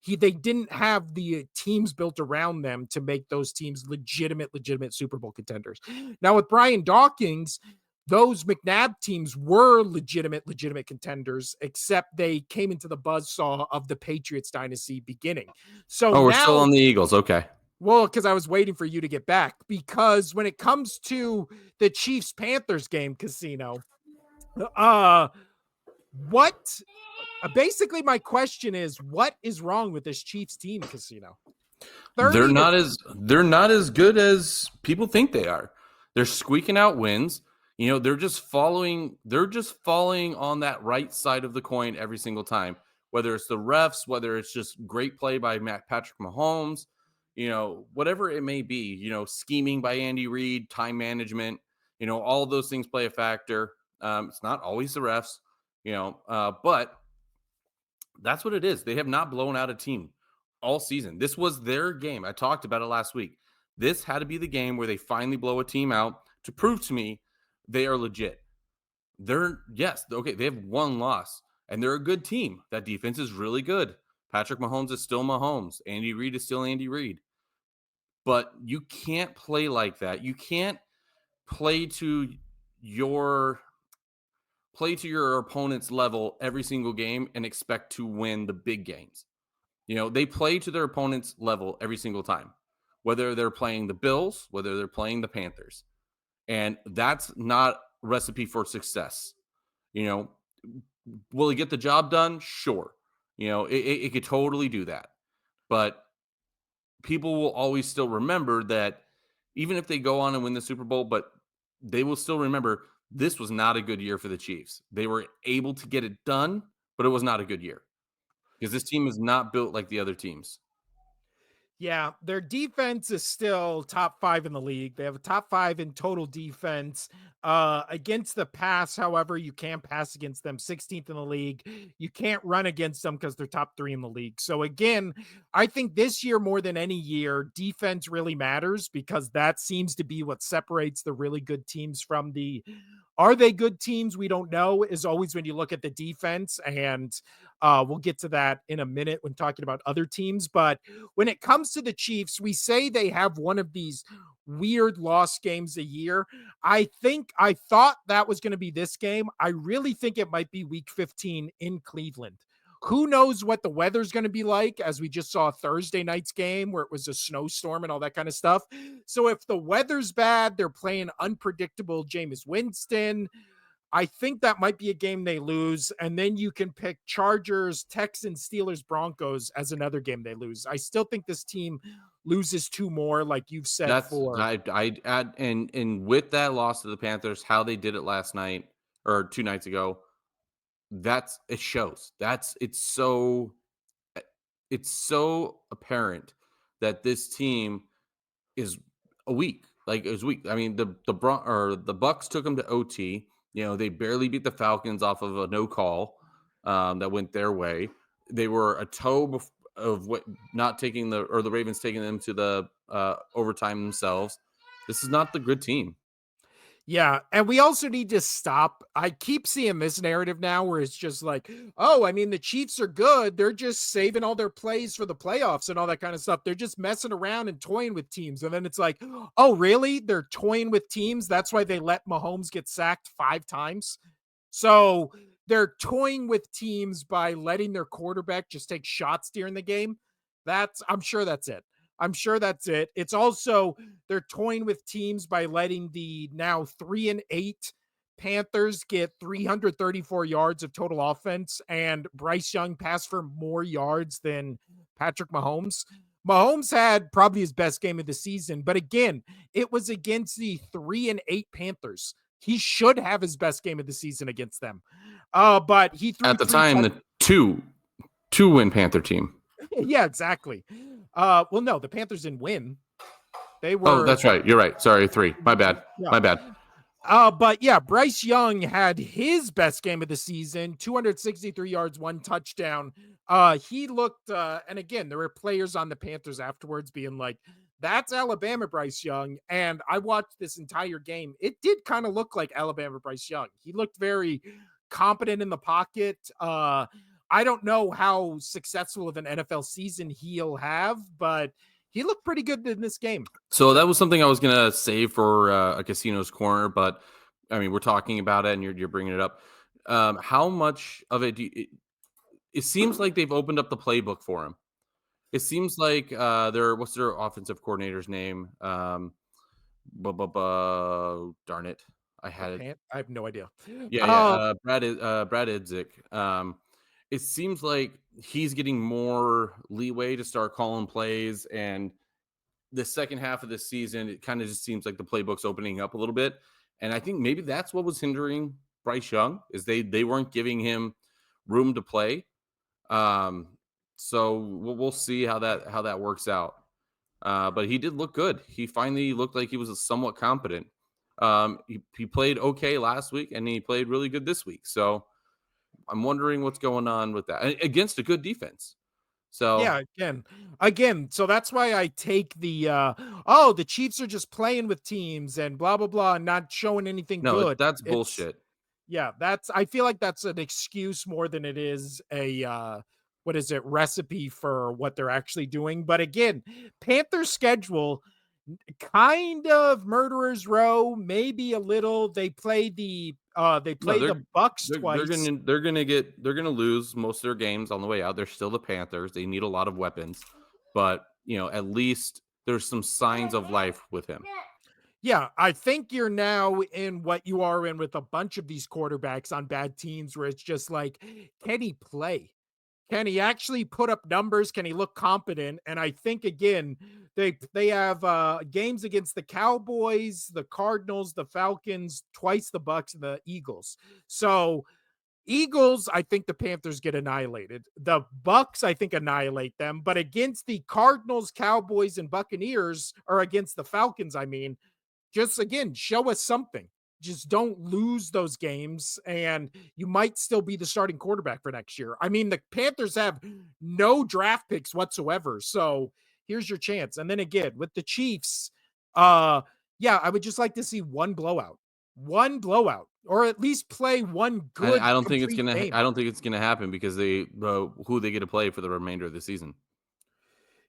they didn't have the teams built around them to make those teams legitimate Super Bowl contenders. Now with Brian Dawkins, those McNabb teams were legitimate contenders, except they came into the buzzsaw of the Patriots dynasty beginning. So we're now, still on the Eagles. Okay. Well, because I was waiting for you to get back. Because when it comes to the Chiefs Panthers game, Casino, what basically my question is, what is wrong with this Chiefs team, Casino? They're not as good as people think they are. They're squeaking out wins. You know, they're just falling on that right side of the coin every single time. Whether it's the refs, whether it's just great play by Patrick Mahomes, you know, whatever it may be, you know, scheming by Andy Reid, time management, you know, all of those things play a factor. It's not always the refs, you know, but that's what it is. They have not blown out a team all season. This was their game. I talked about it last week. This had to be the game where they finally blow a team out to prove to me they are legit. They have one loss, and they're a good team. That defense is really good. Patrick Mahomes is still Mahomes. Andy Reid is still Andy Reid. But you can't play like that. You can't play to your opponent's level every single game and expect to win the big games. You know, they play to their opponent's level every single time, whether they're playing the Bills, whether they're playing the Panthers. And that's not a recipe for success. You know, will he get the job done? Sure. You know, it could totally do that. But people will always still remember that even if they go on and win the Super Bowl, but they will still remember this was not a good year for the Chiefs. They were able to get it done, but it was not a good year because this team is not built like the other teams. Yeah, their defense is still top 5 in the league. They have a top 5 in total defense. Against the pass, however, you can pass against them, 16th in the league. You can't run against them because they're top 3 in the league. So again, I think this year more than any year, defense really matters because that seems to be what separates the really good teams from the are they good teams? We don't know, is always when you look at the defense. And we'll get to that in a minute when talking about other teams. But when it comes to the Chiefs, we say they have one of these weird lost games a year. I thought that was going to be this game. I really think it might be week 15 in Cleveland. Who knows what the weather's going to be like, as we just saw Thursday night's game where it was a snowstorm and all that kind of stuff. So if the weather's bad, they're playing unpredictable Jameis Winston. I think that might be a game they lose. And then you can pick Chargers, Texans, Steelers, Broncos as another game they lose. I still think this team loses two more, like you've said That's for. I add and with that loss to the Panthers, how they did it last night or 2 nights ago, that's it shows. That's eh, it's so apparent that this team is a week. Like, it was weak. I mean, the Bucks took them to OT. You know, they barely beat the Falcons off of a no call that went their way. They were a of what not taking the Ravens taking them to the overtime themselves. This is not the good team. Yeah, and we also need to stop. I keep seeing this narrative now where it's just like, oh, I mean, the Chiefs are good. They're just saving all their plays for the playoffs and all that kind of stuff. They're just messing around and toying with teams. And then it's like, oh, really? They're toying with teams. That's why they let Mahomes get sacked 5 times. So they're toying with teams by letting their quarterback just take shots during the game. I'm sure that's it. I'm sure that's it. It's also they're toying with teams by letting the now 3-8 Panthers get 334 yards of total offense, and Bryce Young passed for more yards than Patrick Mahomes. Mahomes had probably his best game of the season, but again, it was against the 3-8 Panthers. He should have his best game of the season against them. But he threw At the time, the two win Panther team. yeah, exactly. Well, no, the Panthers didn't win. They Oh, were that's right. You're right. Sorry, 3. My bad. yeah. My bad. But yeah, Bryce Young had his best game of the season, 263 yards, 1 touchdown. He looked, and again, there were players on the Panthers afterwards being like, that's Alabama Bryce Young. And I watched this entire game. It did kind of look like Alabama Bryce Young. He looked very competent in the pocket. I don't know how successful of an NFL season he'll have, but he looked pretty good in this game. So that was something I was gonna save for a casino's corner, but I mean, we're talking about it, and you're bringing it up. How much of it? It seems like they've opened up the playbook for him. It seems like what's their offensive coordinator's name? Darn it, I had it. I have no idea. Yeah, yeah. Brad Idzik. It seems like he's getting more leeway to start calling plays, and the second half of the season, it kind of just seems like the playbook's opening up a little bit. And I think maybe that's what was hindering Bryce Young is they weren't giving him room to play. So we'll see how that works out. But he did look good. He finally looked like he was somewhat competent. He played okay last week, and he played really good this week. So I'm wondering what's going on with that against a good defense. Yeah, So again, so that's why I take the the Chiefs are just playing with teams and blah blah blah and not showing anything no, good. that's It's bullshit. yeah, I feel like that's an excuse more than it is a what is it, recipe for what they're actually doing. But again, Panthers schedule kind of murderer's row, maybe a little. They play No, the Bucks twice. they're gonna lose most of their games on the way out. They're still the Panthers. They need a lot of weapons, but at least there's some signs of life with him. Yeah, I think you're now in what you are in with a bunch of these quarterbacks on bad teams where it's just like, can he play? Can he actually put up numbers? Can he look competent? And I think again, they have games against the Cowboys, the Cardinals, the Falcons, twice the Bucks, and the Eagles. So Eagles, I think the Panthers get annihilated. The Bucks, I think, annihilate them. But against the Cardinals, Cowboys, and Buccaneers, or against the Falcons, I mean, just again, show us something. Just don't lose those games, and you might still be the starting quarterback for next year. I mean, the Panthers have no draft picks whatsoever. So here's your chance. And then again, with the Chiefs, yeah, I would just like to see one blowout, or at least play one good I don't think it's complete gonna. game. I don't think it's gonna happen because who they get to play for the remainder of the season.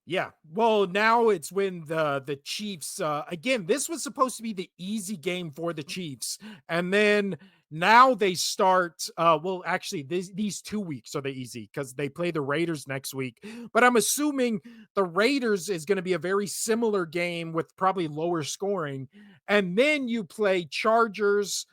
Yeah. Well, now it's when the Chiefs again, this was supposed to be the easy game for the Chiefs. And then now they start well, actually these 2 weeks are the easy cuz they play the Raiders next week. But I'm assuming the Raiders is going to be a very similar game with probably lower scoring. And then you play Chargers,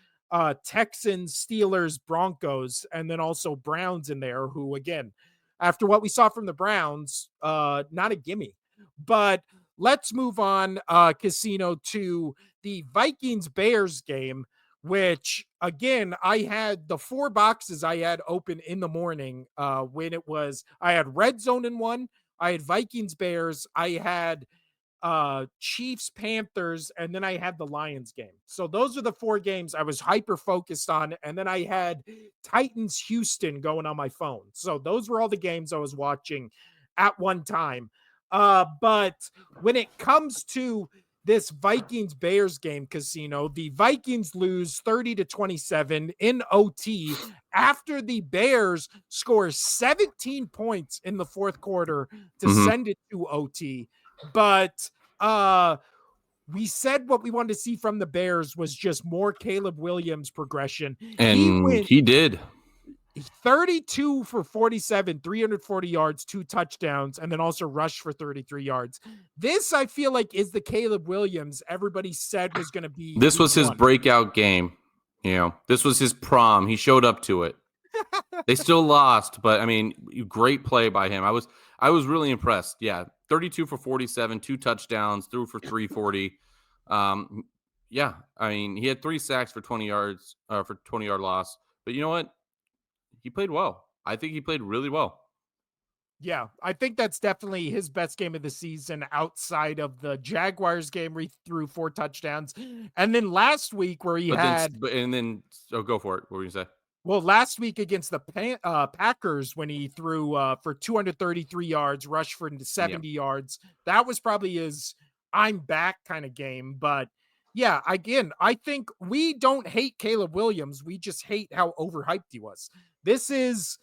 Texans, Steelers, Broncos, and then also Browns in there who again after what we saw from the Browns, not a gimme. But let's move on, Casino, to the Vikings Bears game, which again, I had the 4 boxes I had open in the morning when it was, I had Red Zone in one, I had Vikings Bears, I had Chiefs Panthers, and then I had the Lions game. So those are the 4 games I was hyper focused on, and then I had Titans Houston going on my phone. So those were all the games I was watching at one time. But when it comes to this Vikings Bears game, Casino, the Vikings lose 30-27 in OT after the Bears score 17 points in the fourth quarter to send it to OT. But we said what we wanted to see from the Bears was just more Caleb Williams progression. And he did. 32 for 47, 340 yards, 2 touchdowns, and then also rushed for 33 yards. This, I feel like, is the Caleb Williams everybody said was going to be. This was his breakout game. You know, this was his prom. He showed up to it. They still lost, but I mean, great play by him. I was really impressed. Yeah, 32 for 47, 2 touchdowns, threw for 340. Yeah, I mean, he had 3 sacks for 20 yards, for 20-yard loss. But you know what? He played well. I think he played really well. Yeah, I think that's definitely his best game of the season outside of the Jaguars game where he threw 4 touchdowns. And then last week where he Go for it. What were you say? Well, last week against the Packers, when he threw for 233 yards, rushed for 70 yards, that was probably his I'm back kind of game. But yeah, again, I think we don't hate Caleb Williams. We just hate how overhyped he was. This is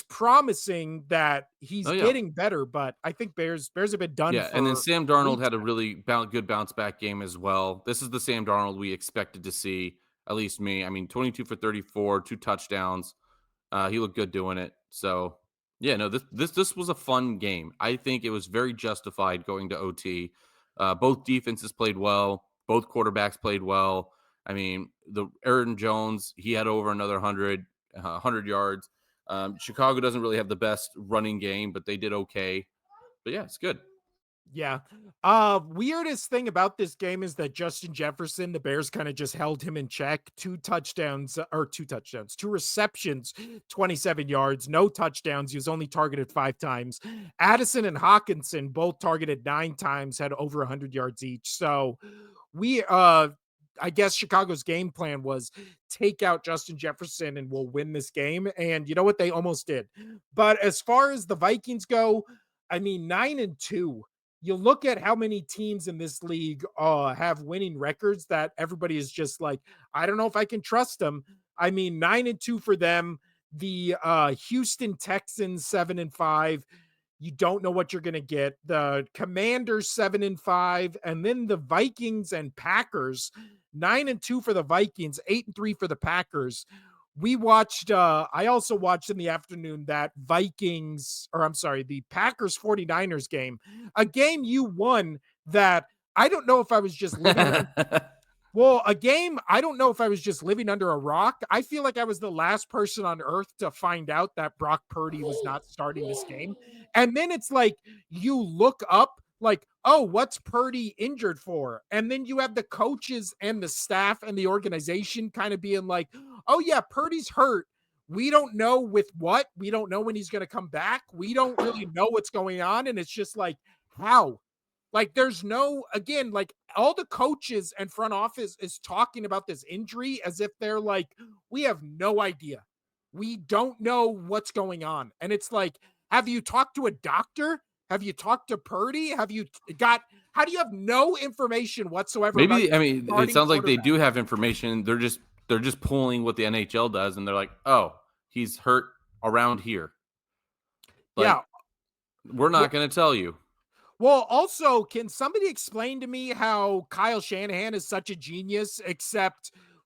promising that he's getting better, but I think Bears have been done. Yeah, and then Sam Darnold had a really good bounce back game as well. This is the Sam Darnold we expected to see. At least me. I mean, 22 for 34, 2 touchdowns. He looked good doing it. So, yeah, no, this was a fun game. I think it was very justified going to OT. Both defenses played well. Both quarterbacks played well. I mean, the Aaron Jones, he had over another 100 yards. Chicago doesn't really have the best running game, but they did okay. But yeah, it's good. Yeah. Weirdest thing about this game is that Justin Jefferson, the Bears kind of just held him in check. 2 receptions, 27 yards, no touchdowns. He was only targeted 5 times. Addison and Hawkinson both targeted 9 times, had over 100 yards each. So I guess Chicago's game plan was take out Justin Jefferson and we'll win this game. And you know what? They almost did. But as far as the Vikings go, I mean, 9-2. You look at how many teams in this league have winning records that everybody is just like, I don't know if I can trust them. I mean, 9-2 for them. The Houston Texans 7-5. You don't know what you're going to get. The Commanders 7-5, and then the Vikings and Packers 9-2 for the Vikings, 8-3 for the Packers. We watched, I also watched in the afternoon that the Packers 49ers game, a game you won that I don't know if I was just living Well, a game, I don't know if I was just living under a rock. I feel like I was the last person on earth to find out that Brock Purdy was not starting this game. And then it's like you look up, like, oh, what's Purdy injured for? And then you have the coaches and the staff and the organization kind of being like, oh, yeah, Purdy's hurt. We don't know with what. We don't know when he's going to come back. We don't really know what's going on. And it's just like, how? Like, there's no, again, like all the coaches and front office is talking about this injury as if they're like, we have no idea. We don't know what's going on. And it's like, have you talked to a doctor? Have you talked to Purdy? Have you got, how do you have no information whatsoever about Maybe, I mean, it starting sounds like they quarterback? do have information. They're just pulling what the NHL does, and they're like, oh, he's hurt around here. Like, Yeah. we're not going to tell you. Well, also, can somebody explain to me how Kyle Shanahan is such a genius,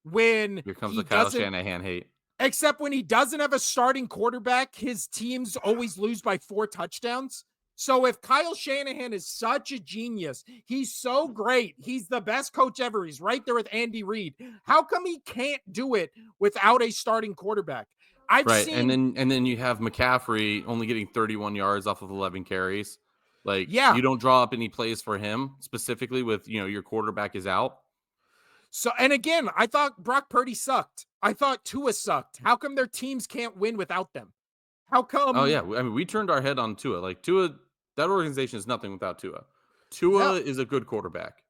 when Here comes he the Kyle doesn't Shanahan hate. except when he doesn't have a starting quarterback, his teams always lose by 4 touchdowns. So if Kyle Shanahan is such a genius, he's so great, he's the best coach ever, he's right there with Andy Reid. How come he can't do it without a starting quarterback? I've Right. seen, And then you have McCaffrey only getting 31 yards off of 11 carries. Like, yeah. you don't draw up any plays for him specifically with, your quarterback is out. So, and again, I thought Brock Purdy sucked. I thought Tua sucked. How come their teams can't win without them? How Oh come? yeah, I mean, we turned our head on Tua. Like, Tua, that organization is nothing without Tua. No. Tua is a good quarterback.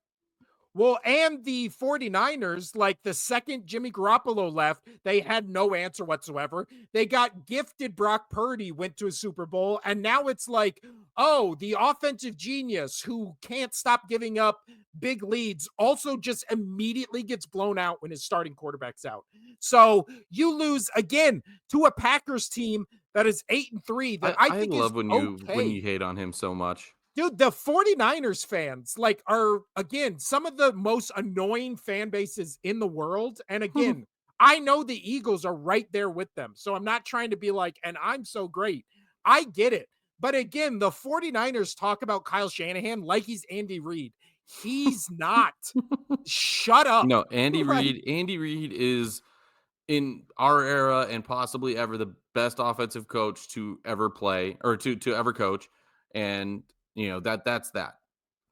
Well, and the 49ers, like the second Jimmy Garoppolo left, they had no answer whatsoever. They got gifted Brock Purdy, went to a Super Bowl, and now it's like, oh, the offensive genius who can't stop giving up big leads also just immediately gets blown out when his starting quarterback's out. So you lose again to a Packers team that is 8-3 that I I think is love when you okay. hate on him so much. Dude, the 49ers fans like are again some of the most annoying fan bases in the world. And again, I know the Eagles are right there with them. So I'm not trying to be like, and I'm so great. I get it. But again, the 49ers talk about Kyle Shanahan like he's Andy Reid. He's not. Shut up. No, Andy Like, Reid. Andy Reid is in our era and possibly ever the best offensive coach to ever play or to ever coach. And that's that.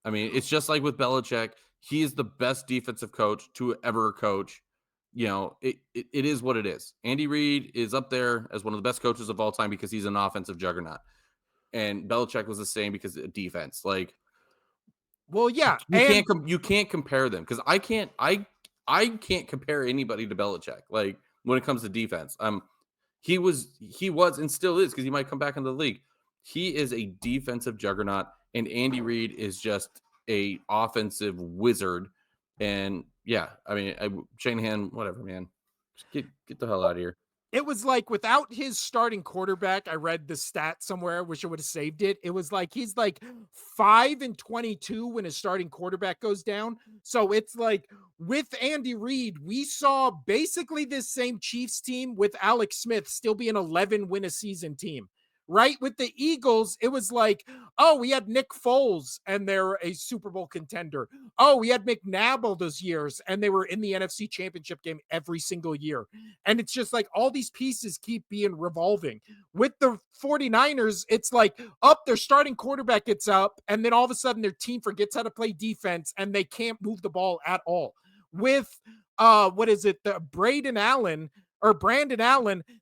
I mean, it's just like with Belichick. He is the best defensive coach to ever coach. It is what it is. Andy Reid is up there as one of the best coaches of all time because he's an offensive juggernaut. And Belichick was the same because of defense. Like, well, yeah. you And can't compare them because I can't compare anybody to Belichick. Like, when it comes to defense, he was and still is because he might come back into the league. He is a defensive juggernaut, and Andy Reid is just a offensive wizard. And yeah, I mean, Shanahan, whatever, man, just get the hell out of here. it was like without his starting quarterback, I read the stat somewhere, wish I would have saved it. It was like he's like 5-22 when his starting quarterback goes down. So it's like with Andy Reid, we saw basically this same Chiefs team with Alex Smith still be an 11 win a season team. Right with the Eagles, it was like, oh, we had Nick Foles and they're a Super Bowl contender. Oh, we had McNabb all those years and they were in the NFC Championship game every single year. And it's just like all these pieces keep being revolving. With the 49ers, it's like up, their starting quarterback gets up, and then all of a sudden their team forgets how to play defense and they can't move the ball at all. With what is it? The Brandon Allen,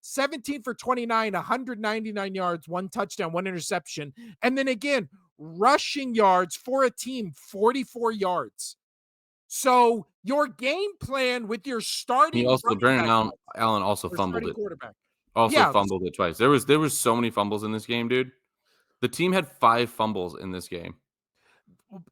17 for 29, 199 yards, 1 touchdown, 1 interception. And then again, rushing yards for a team, 44 yards. So your game plan with your He starting also running Brandon back Allen also or fumbled starting it. quarterback. Also Yeah. fumbled it twice. There was so many fumbles in this game, dude. The team had 5 fumbles in this game.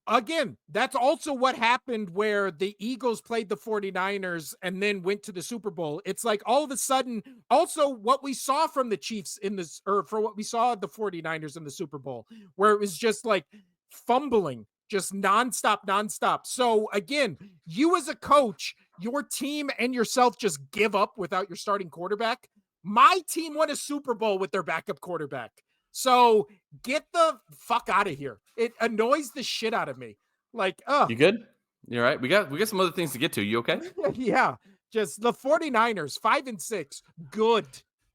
Again, that's also what happened where the Eagles played the 49ers and then went to the Super Bowl. It's like all of a sudden, also what we saw from the Chiefs in this, or for what we saw the 49ers in the Super Bowl, where it was just like fumbling, just nonstop. So again, you as a coach, your team and yourself just give up without your starting quarterback. My team won a Super Bowl with their backup quarterback. So get the fuck out of here. It annoys the shit out of me. Like, You good? You're right. We got some other things to get to. You okay? Yeah, just the 49ers, 5-6, good.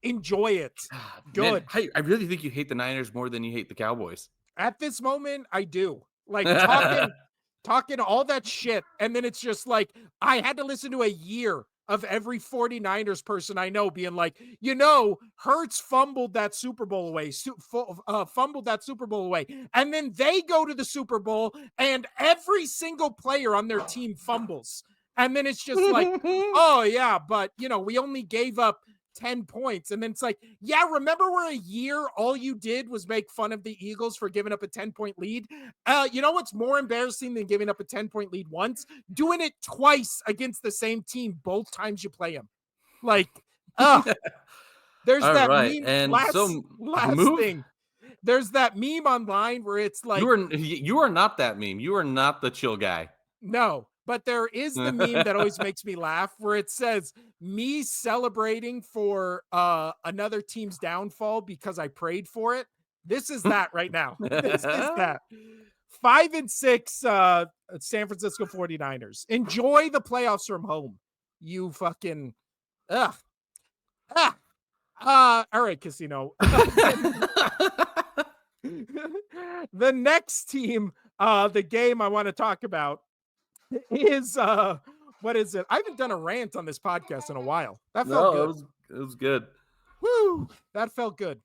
Enjoy it. Man, Good. I really think you hate the Niners more than you hate the Cowboys. At this moment, I do. Like talking all that shit, and then it's just like I had to listen to a year of every 49ers person I know being like, Hurts fumbled that Super Bowl away, fumbled that Super Bowl away. And then they go to the Super Bowl and every single player on their team fumbles. And then it's just like, oh yeah, but we only gave up 10 points. And then it's like, yeah, remember where a year all you did was make fun of the Eagles for giving up a 10-point lead? You know what's more embarrassing than giving up a 10-point lead once? Doing it twice against the same team both times you play them. Like, there's All that right. meme. And last move. thing. There's that meme online where it's like, you are not that meme. You are not the chill guy. no, but there is the meme that always makes me laugh where it says me celebrating for another team's downfall because I prayed for it. This is that right now. This is that. 5-6 San Francisco 49ers. Enjoy the playoffs from home. You fucking all right, Casino. The next team, the game I want to talk about is what is it? I haven't done a rant on this podcast in a while. That felt good. It was good. Woo! That felt good.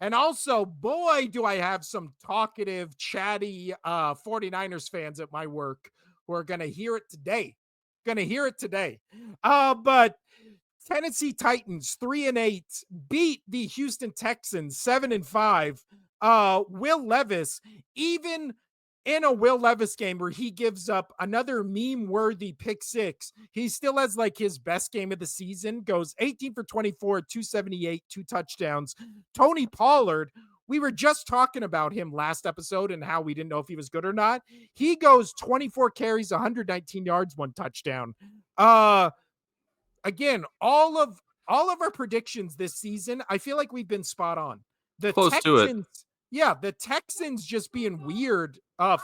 And also, boy, do I have some talkative, chatty 49ers fans at my work who are gonna hear it today. But Tennessee Titans 3-8 beat the Houston Texans 7-5. Will Levis, even in a Will Levis game where he gives up another meme-worthy pick six, he still has like his best game of the season, goes 18 for 24, 278, 2 touchdowns. Tony Pollard, we were just talking about him last episode and how we didn't know if he was good or not. He goes 24 carries, 119 yards, 1 touchdown. Again, all of our predictions this season, I feel like we've been spot on. The Close Texans, to it. Yeah, the Texans just being weird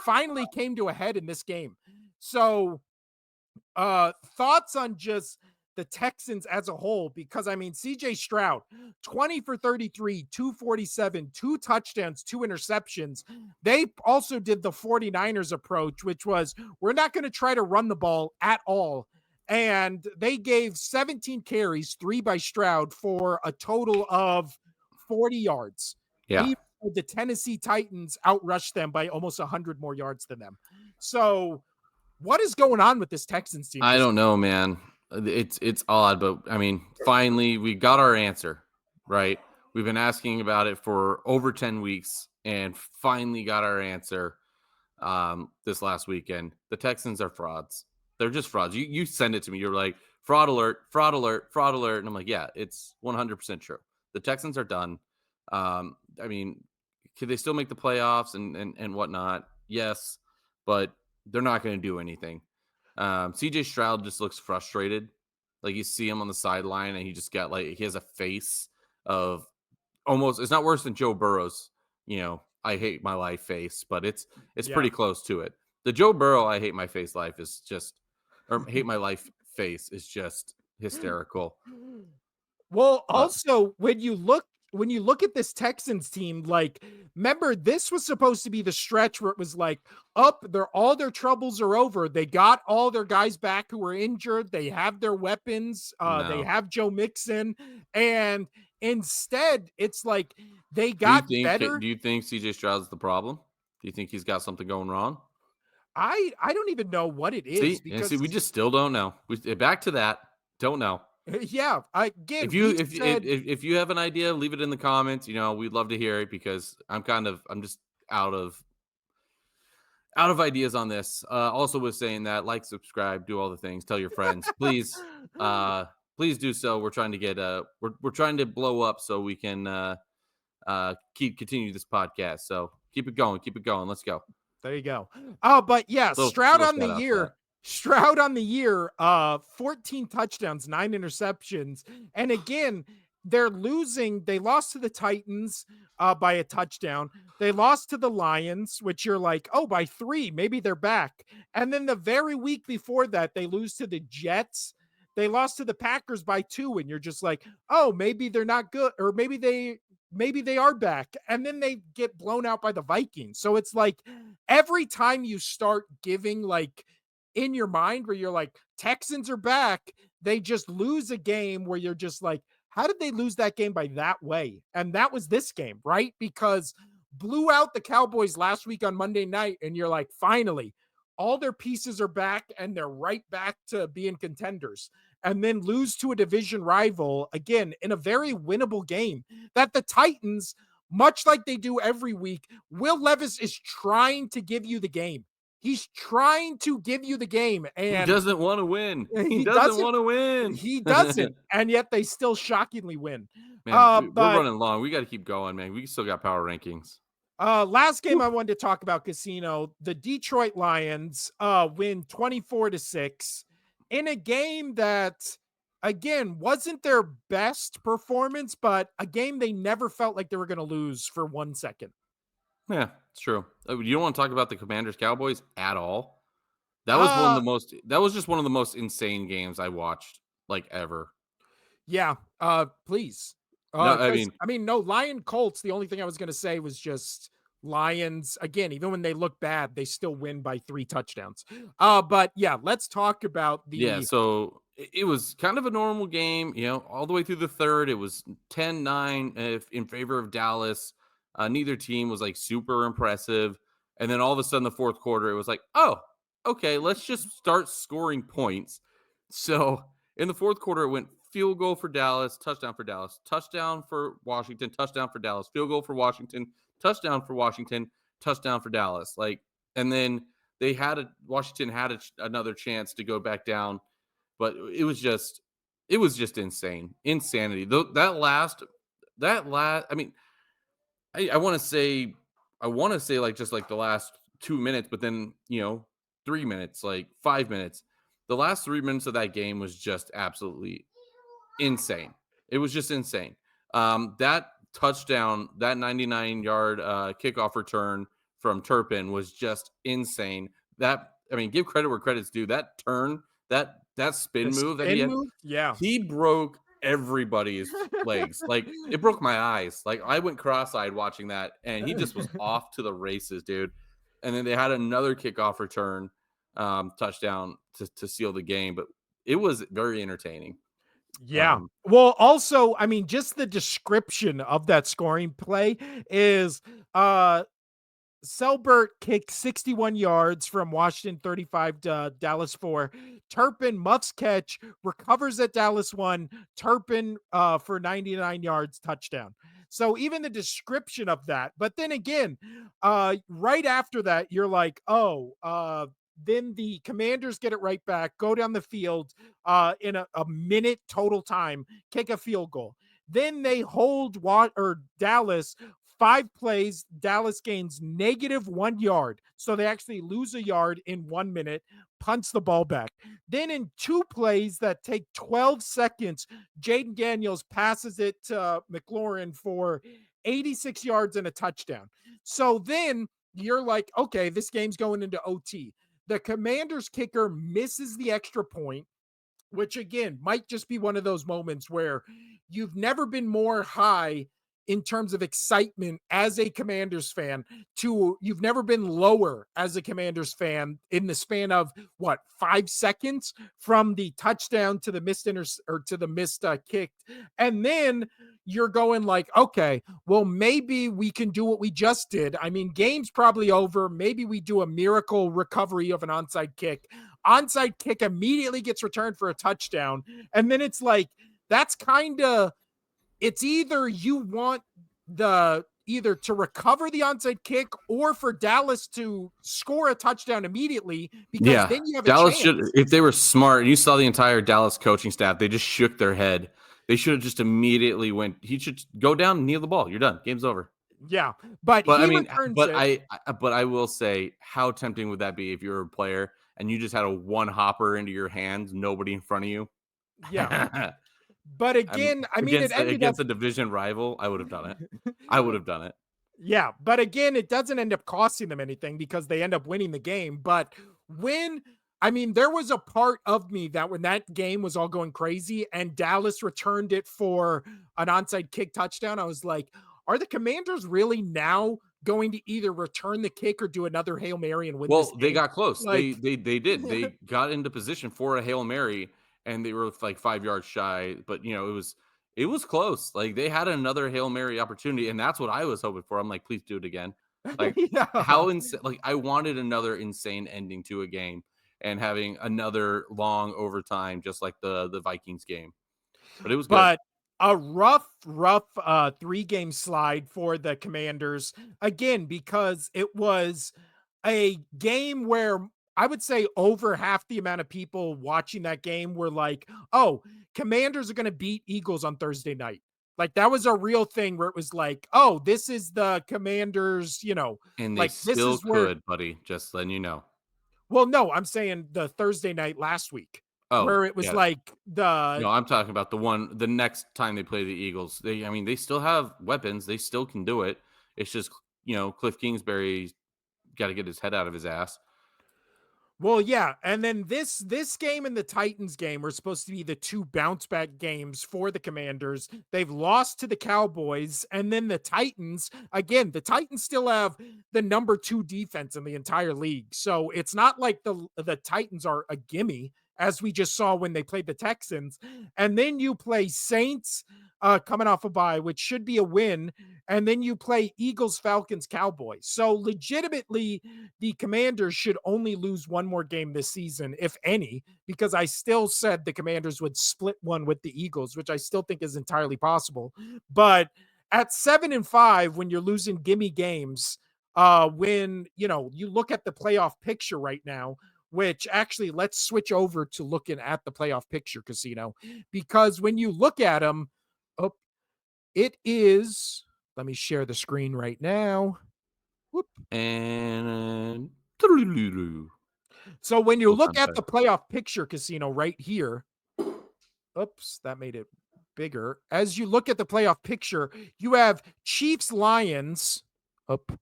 finally came to a head in this game. So thoughts on just the Texans as a whole, because I mean, CJ Stroud, 20 for 33, 247, 2 touchdowns, 2 interceptions. They also did the 49ers approach, which was we're not going to try to run the ball at all. And they gave 17 carries, 3 by Stroud, for a total of 40 yards. Yeah. Even the Tennessee Titans outrushed them by almost 100 more yards than them. So what is going on with this Texans team? I don't know, man. It's odd, but I mean, finally we got our answer, right? We've been asking about it for over 10 weeks and finally got our answer this last weekend. The Texans are frauds. They're just frauds. You send it to me. You're like, fraud alert, fraud alert, fraud alert. And I'm like, yeah, it's 100% true. The Texans are done. I mean, could they still make the playoffs and whatnot? Yes, but they're not going to do anything. CJ Stroud just looks frustrated. Like you see him on the sideline and he just got like, he has a face of almost, it's not worse than Joe Burrow's, I hate my life face, but it's pretty close to it. The Joe Burrow, I hate my face life is just, or hate my life face is just hysterical. Well, also when you look at this Texans team, like, remember, this was supposed to be the stretch where it was like, all their troubles are over. They got all their guys back who were injured. They have their weapons. They have Joe Mixon. And instead, it's like they got better. Do you think CJ Stroud's the problem? Do you think he's got something going wrong? I don't even know what it is. See, we just still don't know. Back to that. Don't know. Yeah, again, if you have an idea, leave it in the comments. We'd love to hear it because I'm just out of ideas on this. Also was saying that like, subscribe, do all the things, tell your friends, please. Please do so. We're trying to get we're trying to blow up so we can continue this podcast. So keep it going. Let's go. There you go. Oh, but yeah, Stroud on the year, 14 touchdowns, 9 interceptions. And again, they're losing. They lost to the Titans by a touchdown. They lost to the Lions, which you're like, oh, by 3, maybe they're back. And then the very week before that, they lose to the Jets. They lost to the Packers by 2, and you're just like, oh, maybe they're not good, or maybe they are back. And then they get blown out by the Vikings. So it's like every time you start giving like in your mind where you're like, Texans are back, they just lose a game where you're just like, how did they lose that game by that way? And that was this game, right? Because blew out the Cowboys last week on Monday night, and you're like, finally, all their pieces are back and they're right back to being contenders. And then lose to a division rival again in a very winnable game that the Titans, much like they do every week, Will Levis is trying to give you the game. He's trying to give you the game, He and doesn't want to win. He he doesn't doesn't. want to win. He doesn't, and yet they still shockingly win. Man, we're But running long. We got to keep going, man. We still got power rankings. last game Woo. I wanted to talk about, Casino, the Detroit Lions win 24-6 in a game that, again, wasn't their best performance, but a game they never felt like they were going to lose for 1 second. Yeah, it's true. You don't want to talk about the Commanders Cowboys at all. That was one of the most. That was just one of the most insane games I watched like ever. Yeah, please. No, I mean, no, Lion Colts. The only thing I was going to say was just Lions again. Even when they look bad, they still win by 3 touchdowns. But yeah, let's talk about the. Yeah, so it was kind of a normal game, all the way through the third. It was 10-9 in favor of Dallas. Neither team was like super impressive. And then all of a sudden, the fourth quarter, it was like, oh, okay, let's just start scoring points. So in the fourth quarter, it went field goal for Dallas, touchdown for Dallas, touchdown for Washington, touchdown for Dallas, field goal for Washington, touchdown for Washington, touchdown for Dallas. And then Washington had another chance to go back down, but it was just insanity. I mean, I want to say like just like the last 2 minutes, but then 3 minutes, like 5 minutes. The last 3 minutes of that game was just absolutely insane. It was just insane. That touchdown, that 99-yard kickoff return from Turpin was just insane. Give credit where credit's due. That turn, that spin move that he had, yeah, he broke everybody's legs. Like, it broke my eyes. Like, I went cross-eyed watching that, and he just was off to the races, dude. And then they had another kickoff return touchdown to seal the game, but it was very entertaining. Yeah. Well, also, I mean, just the description of that scoring play is Selbert kicked 61 yards from Washington 35 to Dallas 4. Turpin muffs catch, recovers at Dallas 1. Turpin for 99 yards, touchdown. So even the description of that, but then again, right after that, you're like, then the Commanders get it right back, go down the field in a minute total time, kick a field goal. Then they hold Dallas 5 plays. Dallas gains -1 yard. So they actually lose a yard in 1 minute, punts the ball back. Then in 2 plays that take 12 seconds, Jaden Daniels passes it to McLaurin for 86 yards and a touchdown. So then you're like, okay, this game's going into OT. The Commanders kicker misses the extra point, which again might just be one of those moments where you've never been more high in terms of excitement as a Commanders fan to you've never been lower as a Commanders fan in the span of 5 seconds from the touchdown to the missed kicked. And then you're going like, okay, well, maybe we can do what we just did. I mean, game's probably over. Maybe we do a miracle recovery of an onside kick. Onside kick immediately gets returned for a touchdown. And then it's like, that's kind of, it's either you want either to recover the onside kick or for Dallas to score a touchdown immediately, because then you have Dallas a chance. If they were smart, and you saw the entire Dallas coaching staff, they just shook their head. They should have just immediately he should go down and kneel the ball. You're done. Game's over. Yeah. But I will say, how tempting would that be if you're a player and you just had a one hopper into your hands, nobody in front of you? Yeah. But I'm again, I mean, it ended up against a division rival, I would have done it. I would have done it. yeah, but again, it doesn't end up costing them anything because they end up winning the game. But when I mean, there was a part of me that when that game was all going crazy and Dallas returned it for an onside kick touchdown, I was like, are the Commanders really now going to either return the kick or do another Hail Mary and win this Well, they game? got close. Like, They did. They got into position for a Hail Mary, and they were like 5 yards shy, but, it was close. Like, they had another Hail Mary opportunity, and that's what I was hoping for. I'm like, "Please do it again." Like, yeah. how insane! Like, I wanted another insane ending to a game and having another long overtime just like the Vikings game, but it was good. But a rough 3-game slide for the Commanders, again, because it was a game where I would say over half the amount of people watching that game were like, "Oh, Commanders are gonna beat Eagles on Thursday night." Like, that was a real thing where it was like, "Oh, this is the Commanders," And they like, this still is where could, buddy, just letting you know. well, no, I'm saying the Thursday night last week, Oh, where it was yeah. like No, I'm talking about the next time they play the Eagles. I mean, they still have weapons. They still can do it. It's just, Cliff Kingsbury's got to get his head out of his ass. well, yeah, and then this game and the Titans game were supposed to be the 2 bounce back games for the Commanders. They've lost to the Cowboys, and then the Titans, again, the Titans still have the number 2 defense in the entire league. So it's not like the Titans are a gimme, as we just saw when they played the Texans. And then you play Saints coming off a bye, which should be a win, and then you play Eagles, Falcons, Cowboys. So legitimately the Commanders should only lose one more game this season, if any, because I still said the Commanders would split one with the Eagles, which I still think is entirely possible. But at 7-5, when you're losing gimme games, when you look at the playoff picture right now, which actually let's switch over to looking at the playoff picture, Casino, because when you look at them, oh, it is. Let me share the screen right now. Whoop. And So when you full look time at play. the playoff picture, Casino, right here, oops, that made it bigger. As you look at the playoff picture, you have Chiefs, Lions. Up.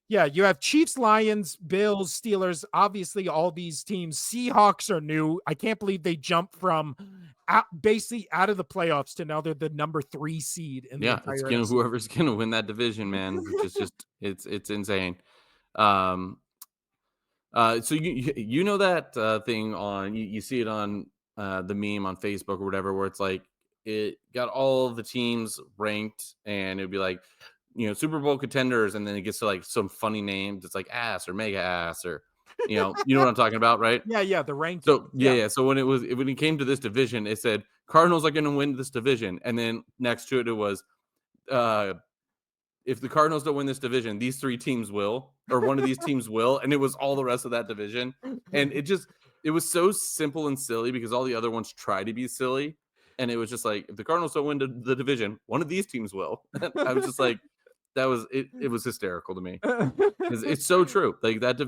Yeah, you have Chiefs, Lions, Bills, Steelers. Obviously, all these teams. Seahawks are new. I can't believe they jumped from basically out of the playoffs to now they're the number 3 seed in the Yeah, it's entire gonna NFC. whoever's gonna win that division, man, which is just it's insane. Um, so you know that thing on you see it on the meme on Facebook or whatever, where it's like it got all the teams ranked, and it'd be like Super Bowl contenders, and then it gets to like some funny names. It's like ass or mega ass or you know what I'm talking about, right? Yeah, yeah, the rankings. So Yeah. yeah. So when it came to this division, it said Cardinals are going to win this division, and then next to it, it was uh, if the Cardinals don't win this division, these 3 teams will, or one of these teams will, and it was all the rest of that division. And it was so simple and silly because all the other ones try to be silly. And it was just like, if the Cardinals don't win the division, one of these teams will. And I was just like, that was it. It was hysterical to me because it's so true. Like that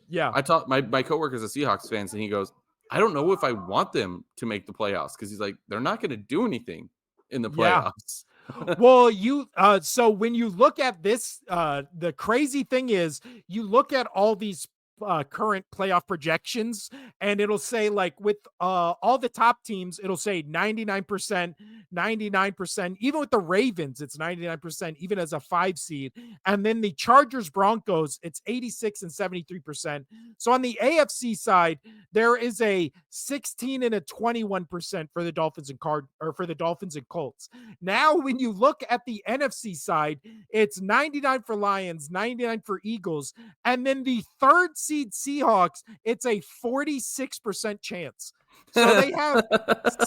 Yeah. I taught my coworker's a Seahawks fan, and he goes, I don't know if I want them to make the playoffs because he's like, they're not going to do anything in the Yeah. playoffs. Well, so when you look at this, the crazy thing is you look at all these current playoff projections and it'll say like with all the top teams it'll say 99%, 99%, even with the Ravens it's 99% even as a 5 seed, and then the Chargers Broncos it's 86 and 73%. So on the AFC side there is a 16 and a 21% for the Dolphins and for the Dolphins and Colts. Now, when you look at the NFC side, it's 99 for Lions, 99 for Eagles, and then the 3rd seed Seahawks, it's a 46% chance. So they have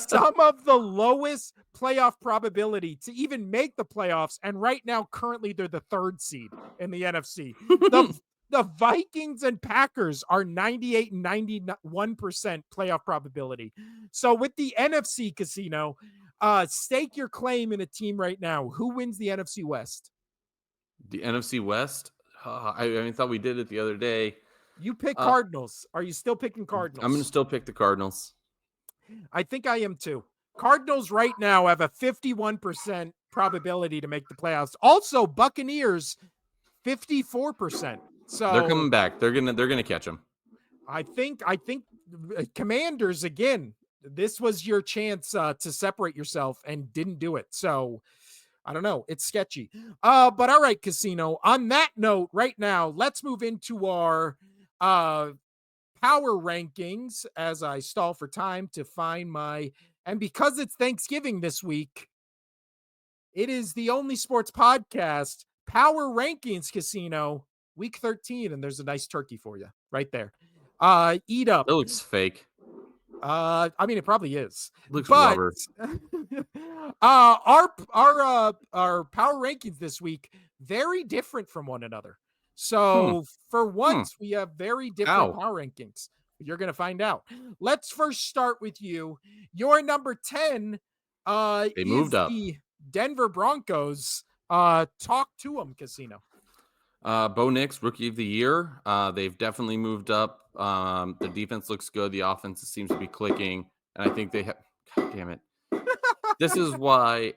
some of the lowest playoff probability to even make the playoffs. And right now, currently, they're the 3rd seed in the NFC. The Vikings and Packers are 98 and 91% playoff probability. So with the NFC, Casino, stake your claim in a team right now. Who wins the NFC West? The NFC West. I thought we did it the other day. You pick Uh, Cardinals. Are you still picking I'm going to Cardinals? still pick the Cardinals. I think I am too. Cardinals right now have a 51% probability to make the playoffs. Also, Buccaneers 54%. They're So coming back. They're gonna catch them. I think Commanders again. This was your chance to separate yourself and didn't do it. So I don't know. It's sketchy. But all right, Casino. On that note, right now, let's move into our power rankings as I stall for time to find my. And because it's Thanksgiving this week, it is the only sports podcast, Power Rankings Casino, week 13. And there's a nice turkey for you right there. Eat up. It looks fake. I mean, it probably is. It looks But rubber. our power rankings this week very different from one another. So for once, we have very different power rankings. You're gonna find out. Let's first start with you. Your number 10 They is moved up. the Denver Broncos. Talk to them, Casino. Bo Nix, rookie of the year. They've definitely moved up. The defense looks good. The offense seems to be clicking. And I think they have, God damn it. This is why.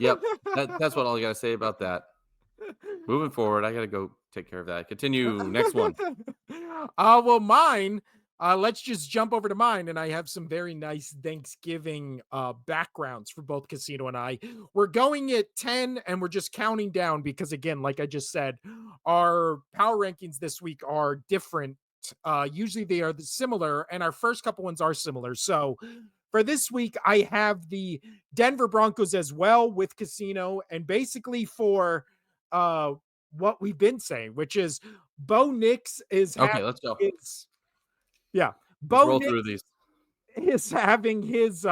Yep. That's what all I got to say about that. Moving forward, I got to go take care of that. Continue. Next one. Well, mine. Let's just jump over to mine, and I have some very nice Thanksgiving backgrounds for both Casino and I. We're going at 10, and we're just counting down because, again, like I just said, our power rankings this week are different. Usually they are similar, and our first couple ones are similar. So for this week, I have the Denver Broncos as well with Casino, and basically for what we've been saying, which is Bo Nix is Okay, let's go. Bo roll Nix through these. is having his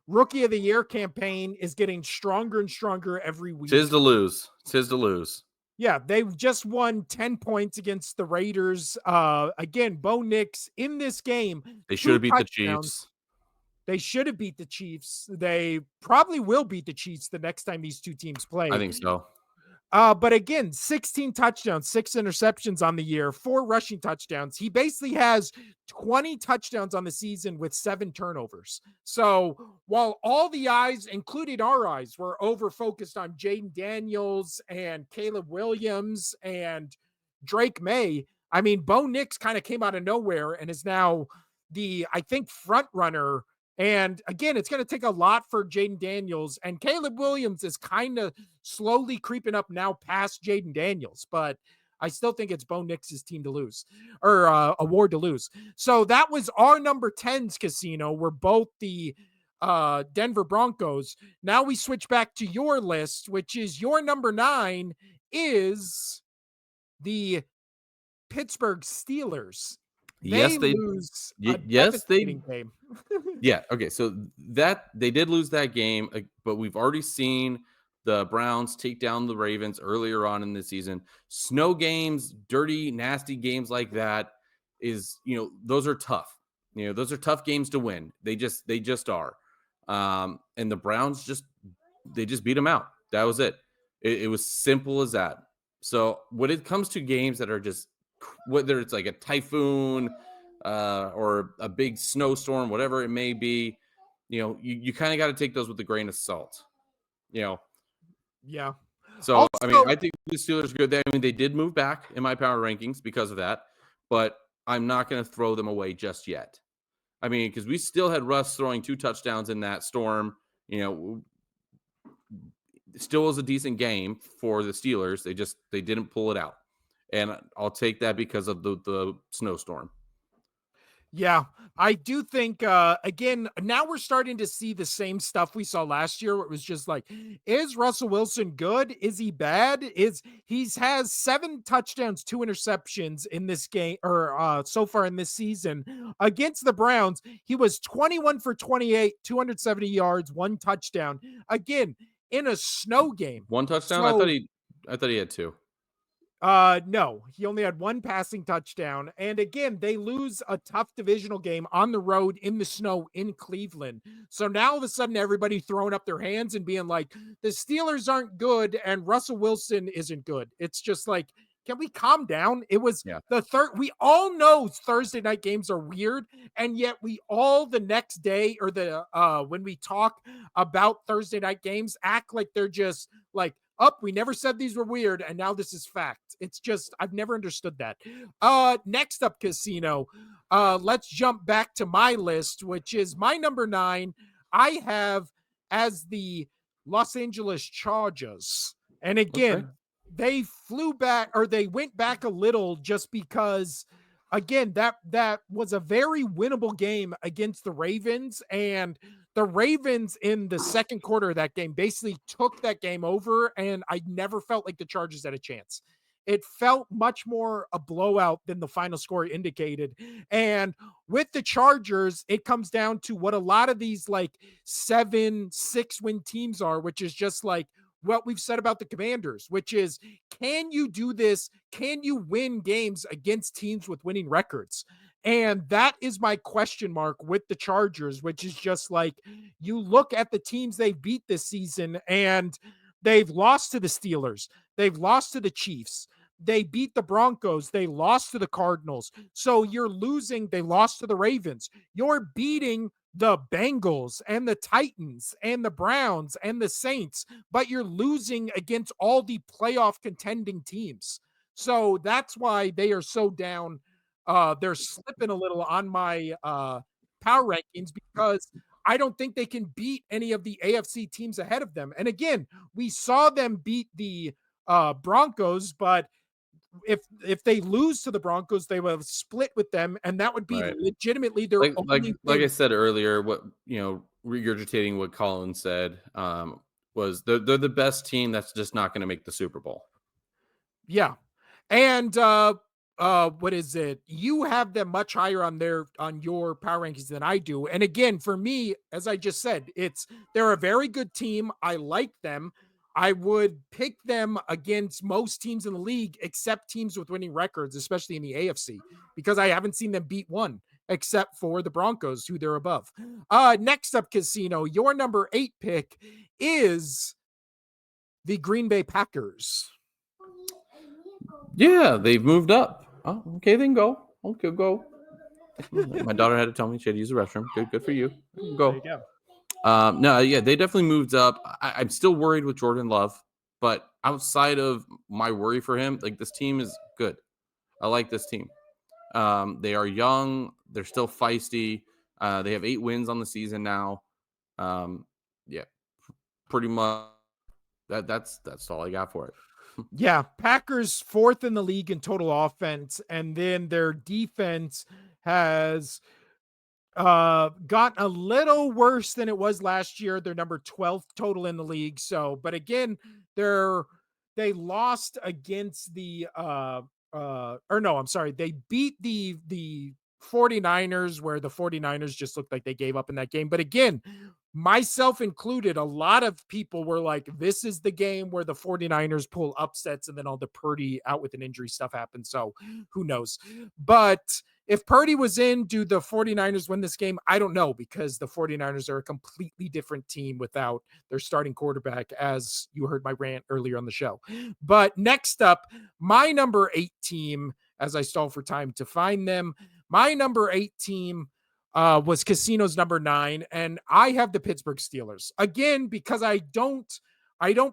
rookie of the year campaign is getting stronger and stronger every week. Tis to lose. Tis to lose. Yeah, they just won 10 points against the Raiders. Again, Bo Nix in this game. They should have beat the Chiefs. They should have beat the Chiefs. They probably will beat the Chiefs the next time these two teams play. I think so. But again, 16 touchdowns, 6 interceptions on the year, 4 rushing touchdowns. He basically has 20 touchdowns on the season with 7 turnovers. So while all the eyes, including our eyes, were over focused on Jaden Daniels and Caleb Williams and Drake May, I mean, Bo Nix kind of came out of nowhere and is now the, I think, front runner. And again, it's going to take a lot for Jaden Daniels, and Caleb Williams is kind of slowly creeping up now past Jaden Daniels, but I still think it's Bo Nix's team to lose or award to lose. So that was our number 10's Casino. We're both the Denver Broncos. Now we switch back to your list, which is your number 9 is the Pittsburgh Steelers. Yes, they lose. Yes, they game. Yeah. Okay. So that they did lose that game, but we've already seen the Browns take down the Ravens earlier on in the season. Snow games, dirty, nasty games like that is, those are tough. Those are tough games to win. They just are. And the Browns they just beat them out. That was it. It was simple as that. So when it comes to games that are just, whether it's like a typhoon or a big snowstorm, whatever it may be, you kind of got to take those with a grain of salt. Yeah. So, also, I mean, I think the Steelers are good. They did move back in my power rankings because of that, but I'm not going to throw them away just yet. I mean, because we still had Russ throwing 2 touchdowns in that storm. Still was a decent game for the Steelers. They didn't pull it out. And I'll take that because of the snowstorm. Yeah, I do think, again, now we're starting to see the same stuff we saw last year. Where it was just like, is Russell Wilson good? Is he bad? He has 7 touchdowns, 2 interceptions in this game, or so far in this season against the Browns. He was 21 for 28, 270 yards, 1 touchdown. Again, in a snow game. 1 touchdown? So, I thought he had 2. No, he only had 1 passing touchdown. And again, they lose a tough divisional game on the road in the snow in Cleveland. So now all of a sudden everybody throwing up their hands and being like, the Steelers aren't good and Russell Wilson isn't good. It's just like, can we calm down? It was Yeah. the third. We all know Thursday night games are weird, and yet we all the next day or the when we talk about Thursday night games, act like they're just like, up, we never said these were weird, and now this is fact. It's just I've never understood that. Next up, Casino. Let's jump back to my list, which is my number 9. I have as the Los Angeles Chargers. And again, Okay. they flew back or they went back a little just because again that was a very winnable game against the Ravens, and the Ravens in the second quarter of that game basically took that game over, and I never felt like the Chargers had a chance. It felt much more a blowout than the final score indicated. And with the Chargers, it comes down to what a lot of these like 7-6 win teams are, which is just like what we've said about the Commanders, which is, can you do this? Can you win games against teams with winning records? And that is my question mark with the Chargers, which is just like, you look at the teams they beat this season and they've lost to the Steelers, they've lost to the Chiefs, they beat the Broncos, they lost to the Cardinals. So you're losing, they lost to the Ravens. You're beating the Bengals and the Titans and the Browns and the Saints, but you're losing against all the playoff contending teams. So that's why they are so down. They're slipping a little on my power rankings because I don't think they can beat any of the AFC teams ahead of them. And again, we saw them beat the Broncos, but if they lose to the Broncos, they will have split with them, and that would be Right. legitimately their only Like I win. said earlier, what regurgitating what Colin said, was they're the best team that's just not going to make the Super Bowl. Yeah. And what is it? You have them much higher on your power rankings than I do. And again, for me, as I just said, they're a very good team. I like them. I would pick them against most teams in the league, except teams with winning records, especially in the AFC, because I haven't seen them beat one, except for the Broncos, who they're above. Next up, Casino, your number 8 pick is the Green Bay Packers. Yeah, they've moved up. Oh, okay, then go. Okay, go. My daughter had to tell me she had to use the restroom. Good for you. Go. There you go. No, yeah, they definitely moved up. I'm still worried with Jordan Love, but outside of my worry for him, like this team is good. I like this team. They are young. They're still feisty. They have 8 wins on the season now. Yeah, pretty much. That's all I got for it. Yeah, Packers 4th in the league in total offense, and then their defense has gotten a little worse than it was last year. They're number 12th total in the league. So, but again, they lost against the or no, I'm sorry. They beat the 49ers, where the 49ers just looked like they gave up in that game. But again, myself included, a lot of people were like, this is the game where the 49ers pull upsets and then all the Purdy out with an injury stuff happens. So who knows? But if Purdy was in, do the 49ers win this game? I don't know, because the 49ers are a completely different team without their starting quarterback, as you heard my rant earlier on the show. But next up, my number 8 team, as I stall for time to find them, my number 8 team was Casino's number 9, and I have the Pittsburgh Steelers. Again, because I don't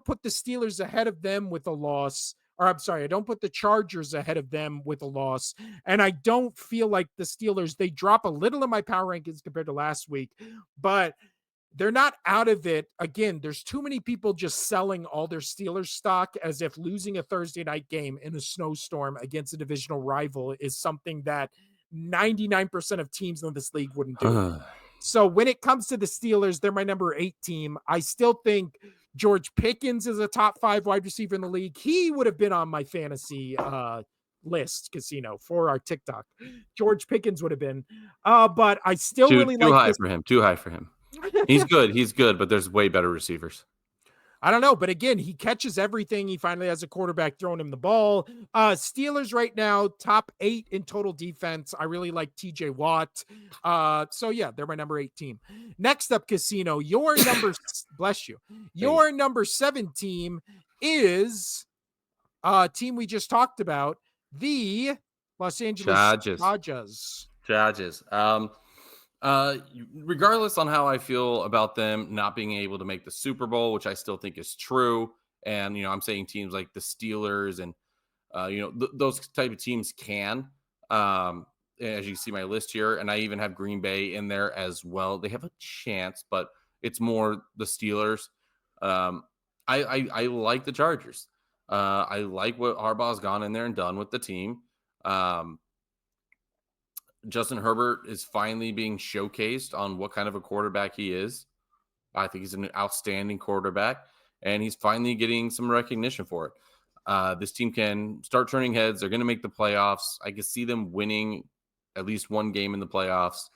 put the Steelers ahead of them with a loss. Or I'm sorry, I don't put the Chargers ahead of them with a loss. And I don't feel like the Steelers, they drop a little in my power rankings compared to last week, but they're not out of it. Again, there's too many people just selling all their Steelers stock as if losing a Thursday night game in a snowstorm against a divisional rival is something that 99% of teams in this league wouldn't do. So when it comes to the Steelers, they're my number 8 team. I still think George Pickens is a top 5 wide receiver in the league. He would have been on my fantasy list, Casino, for our TikTok. George Pickens would have been. But I still really too like high this. for him. Too high for him. He's good, but there's way better receivers. I don't know, but again, he catches everything. He finally has a quarterback throwing him the ball. Steelers right now, top 8 in total defense. I really like TJ Watt. So yeah, they're my number 8 team. Next up, Casino, your number bless you. Your number 7 team is team we just talked about, the Los Angeles Chargers. Dodgers. Chargers. Regardless on how I feel about them not being able to make the Super Bowl, which I still think is true, and I'm saying teams like the Steelers and those type of teams can. As you see my list here, and I even have Green Bay in there as well. They have a chance, but it's more the Steelers. I like the Chargers. I like what Harbaugh's gone in there and done with the team. Justin Herbert is finally being showcased on what kind of a quarterback he is. I think he's an outstanding quarterback, and he's finally getting some recognition for it. This team can start turning heads. They're going to make the playoffs. I can see them winning at least one game in the playoffs,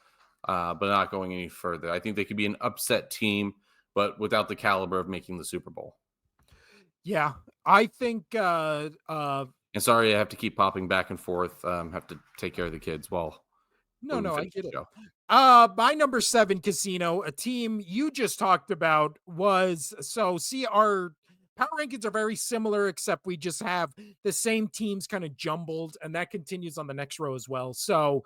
but not going any further. I think they could be an upset team, but without the caliber of making the Super Bowl. Yeah, I think And sorry, I have to keep popping back and forth. Have to take care of the kids while no, we I finish get the it. show. My number 7 casino, a team you just talked about was our power rankings are very similar, except we just have the same teams kind of jumbled, and that continues on the next row as well. So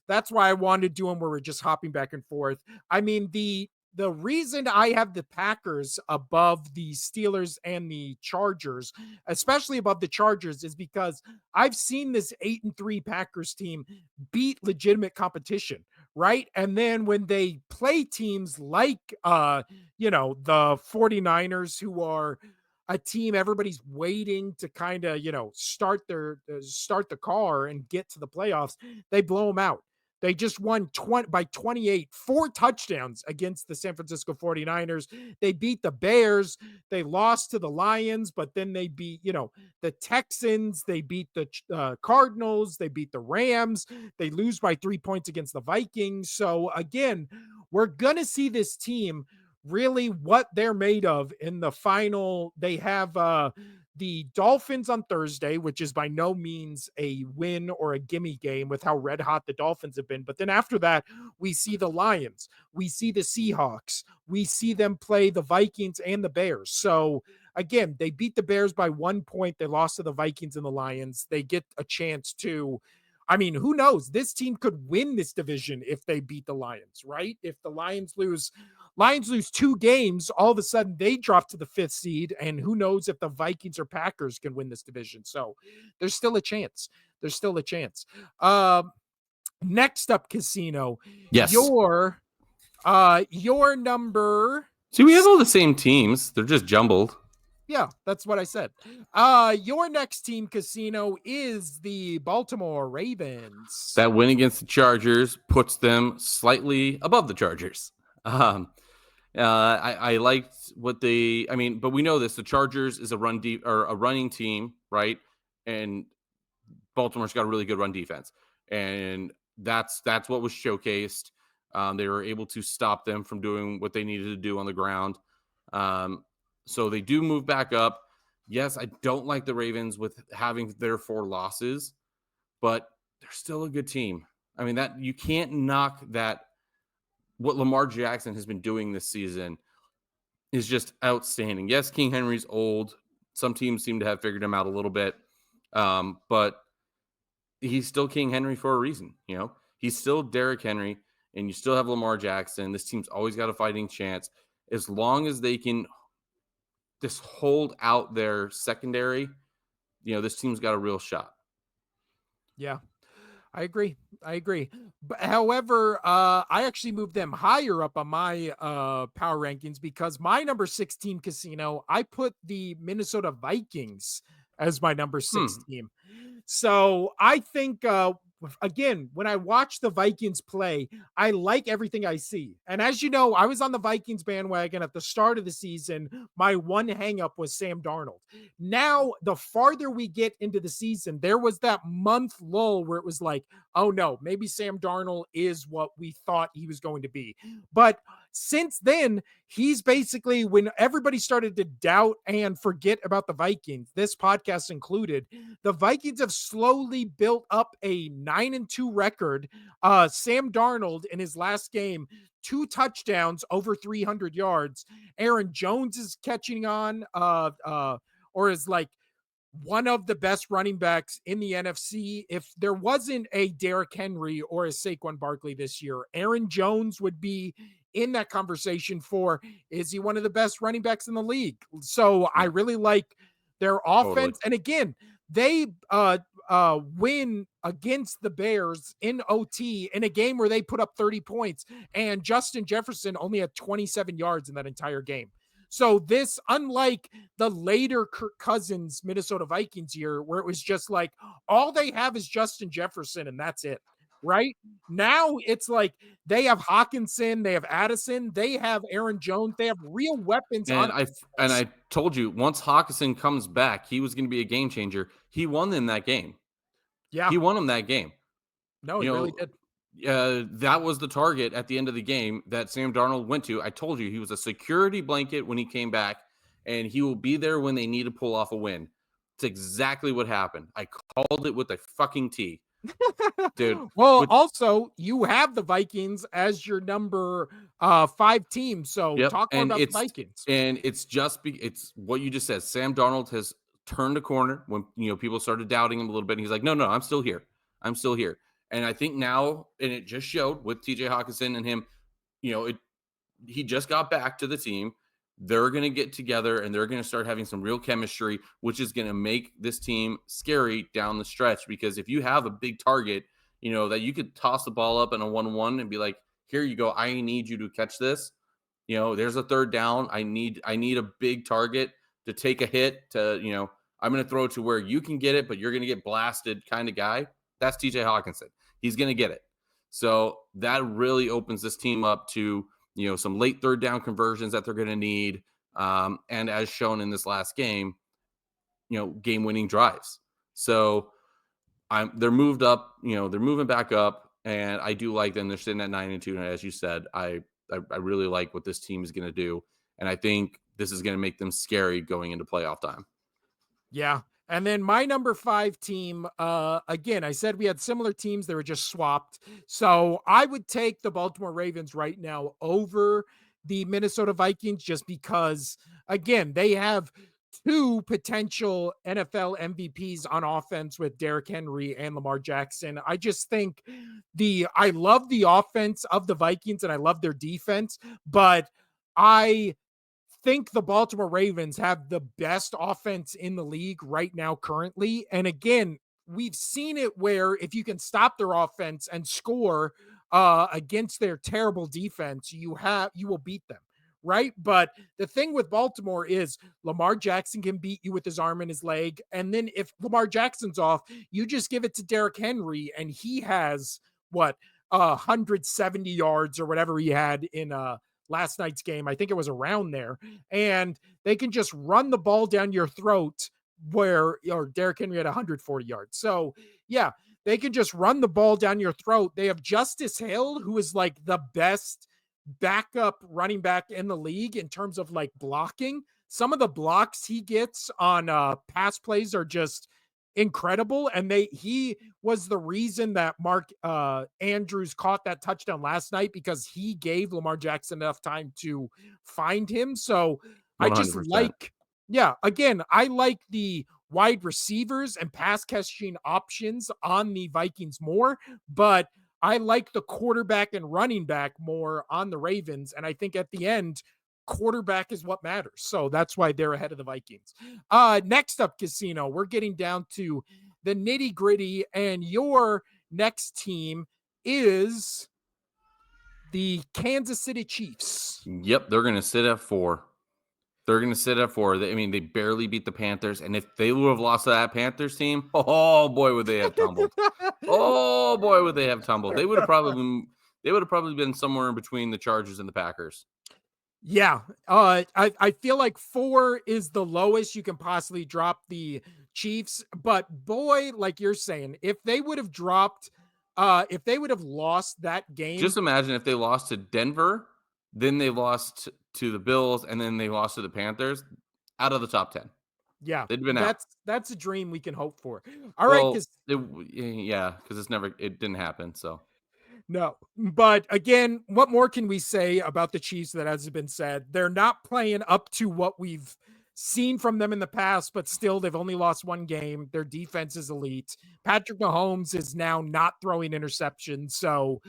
that's why I wanted to do them where we're just hopping back and forth. I mean, the reason I have the Packers above the Steelers and the Chargers, especially above the Chargers, is because I've seen this 8-3 Packers team beat legitimate competition, right? And then when they play teams like the 49ers, who are a team everybody's waiting to kind of, start the car and get to the playoffs, they blow them out. They just won 28, 4 touchdowns against the San Francisco 49ers. They beat the Bears. They lost to the Lions, but then they beat, the Texans. They beat the Cardinals. They beat the Rams. They lose by 3 points against the Vikings. So again, we're going to see this team really what they're made of in the final. They have the Dolphins on Thursday, which is by no means a win or a gimme game with how red hot the Dolphins have been. But then after that, we see the Lions, we see the Seahawks, we see them play the Vikings and the Bears. So again, they beat the Bears by 1 point. They lost to the Vikings and the Lions. They get a chance to, I mean, who knows? This team could win this division if they beat the Lions, right? If the Lions lose 2 games, all of a sudden they drop to the 5th seed, and who knows if the Vikings or Packers can win this division. So there's still a chance. Next up, Casino. Yes. Your number. See, we have all the same teams. They're just jumbled. Yeah, that's what I said. Your next team, Casino, is the Baltimore Ravens. That win against the Chargers puts them slightly above the Chargers. I liked what but we know this. The Chargers is a running team, right? And Baltimore's got a really good run defense. And that's what was showcased. They were able to stop them from doing what they needed to do on the ground. So they do move back up. Yes, I don't like the Ravens with having their 4 losses, but they're still a good team. I mean, that you can't knock that. What Lamar Jackson has been doing this season is just outstanding. Yes, King Henry's old. Some teams seem to have figured him out a little bit. But he's still King Henry for a reason. He's still Derrick Henry, and you still have Lamar Jackson. This team's always got a fighting chance. As long as they can just hold out their secondary, this team's got a real shot. Yeah. I agree. But however, I actually moved them higher up on my power rankings because my number 6 team, Casino, I put the Minnesota Vikings as my number 6 team. So I think again, when I watch the Vikings play, I like everything I see. And as you know, I was on the Vikings bandwagon at the start of the season. My one hangup was Sam Darnold. Now, the farther we get into the season, there was that month lull where it was like, oh no, maybe Sam Darnold is what we thought he was going to be. But since then, he's basically, when everybody started to doubt and forget about the Vikings, this podcast included, the Vikings have slowly built up a 9-2 record. Sam Darnold in his last game, 2 touchdowns over 300 yards. Aaron Jones is catching on, or is like one of the best running backs in the NFC. If there wasn't a Derrick Henry or a Saquon Barkley this year, Aaron Jones would be in that conversation for, is he one of the best running backs in the league? So I Yeah, really like their totally. offense. And again, they win against the Bears in OT in a game where they put up 30 points, and Justin Jefferson only had 27 yards in that entire game. So this, unlike the later Kirk Cousins Minnesota Vikings year, where it was just like all they have is Justin Jefferson and that's it. Right now, it's like they have Hawkinson, they have Addison, they have Aaron Jones, they have real weapons on. And I told you once Hawkinson comes back, he was going to be a game changer. He won them that game. Yeah, He won them that game. no, he You really know, did. that was the target at the end of the game that Sam Darnold went to. I told you he was a security blanket when he came back, and he will be there when they need to pull off a win. It's exactly what happened. I called it with a fucking T, dude. Well, With also, you have the Vikings as your number 5 team. So Yep, talk more about the Vikings. it's just it's what you just said. Sam Darnold has turned a corner when people started doubting him a little bit. And he's like, no, I'm still here. I'm still here. And I think now, and it just showed with TJ Hawkinson and him, it he just got back to the team. They're going to get together and they're going to start having some real chemistry, which is going to make this team scary down the stretch. Because if you have a big target, that you could toss the ball up in a 1-1 and be like, here you go. I need you to catch this. There's a third down. I need a big target to take a hit to, I'm going to throw it to where you can get it, but you're going to get blasted kind of guy. That's TJ Hawkinson. He's going to get it. So that really opens this team up to, some late third down conversions that they're going to need. And as shown in this last game, game winning drives. So they're moved up, they're moving back up. And I do like them. They're sitting at 9-2. And as you said, I really like what this team is going to do. And I think this is going to make them scary going into playoff time. Yeah. And then my number 5 team, again, I said we had similar teams. They were just swapped. So I would take the Baltimore Ravens right now over the Minnesota Vikings just because, again, they have 2 potential NFL MVPs on offense with Derrick Henry and Lamar Jackson. I just think I love the offense of the Vikings and I love their defense, but I think the Baltimore Ravens have the best offense in the league right now currently. And again, we've seen it where if you can stop their offense and score against their terrible defense, you will beat them. Right. But the thing with Baltimore is Lamar Jackson can beat you with his arm and his leg. And then if Lamar Jackson's off, you just give it to Derrick Henry and he has 170 yards or whatever he had in last night's game. I think it was around there. And they can just run the ball down your throat where Derrick Henry had 140 yards. So, yeah, they can just run the ball down your throat. They have Justice Hill, who is like the best backup running back in the league in terms of like blocking. Some of the blocks he gets on pass plays are just incredible, and he was the reason that Mark Andrews caught that touchdown last night because he gave Lamar Jackson enough time to find him. So I just 100%. again, I like the wide receivers and pass catching options on the Vikings more, but I like the quarterback and running back more on the Ravens. And I think at the end, quarterback is what matters. So that's why they're ahead of the Vikings. Next up, Casino, we're getting down to the nitty gritty. And your next team is the Kansas City Chiefs. Yep, they're going to sit at 4. They're going to sit at 4. They barely beat the Panthers. And if they would have lost to that Panthers team, oh boy, would they have tumbled. Oh boy, would they have tumbled. They would have probably been somewhere in between the Chargers and the Packers. Yeah. I feel like 4 is the lowest you can possibly drop the Chiefs. But boy, like you're saying, if they would have lost that game. Just imagine if they lost to Denver, then they lost to the Bills, and then they lost to the Panthers, out of the top 10. Yeah, they'd been out. That's a dream we can hope for. All right, because it didn't happen. So no, but again, what more can we say about the Chiefs that hasn't been said? They're not playing up to what we've seen from them in the past, but still they've only lost one game. Their defense is elite. Patrick Mahomes is now not throwing interceptions, so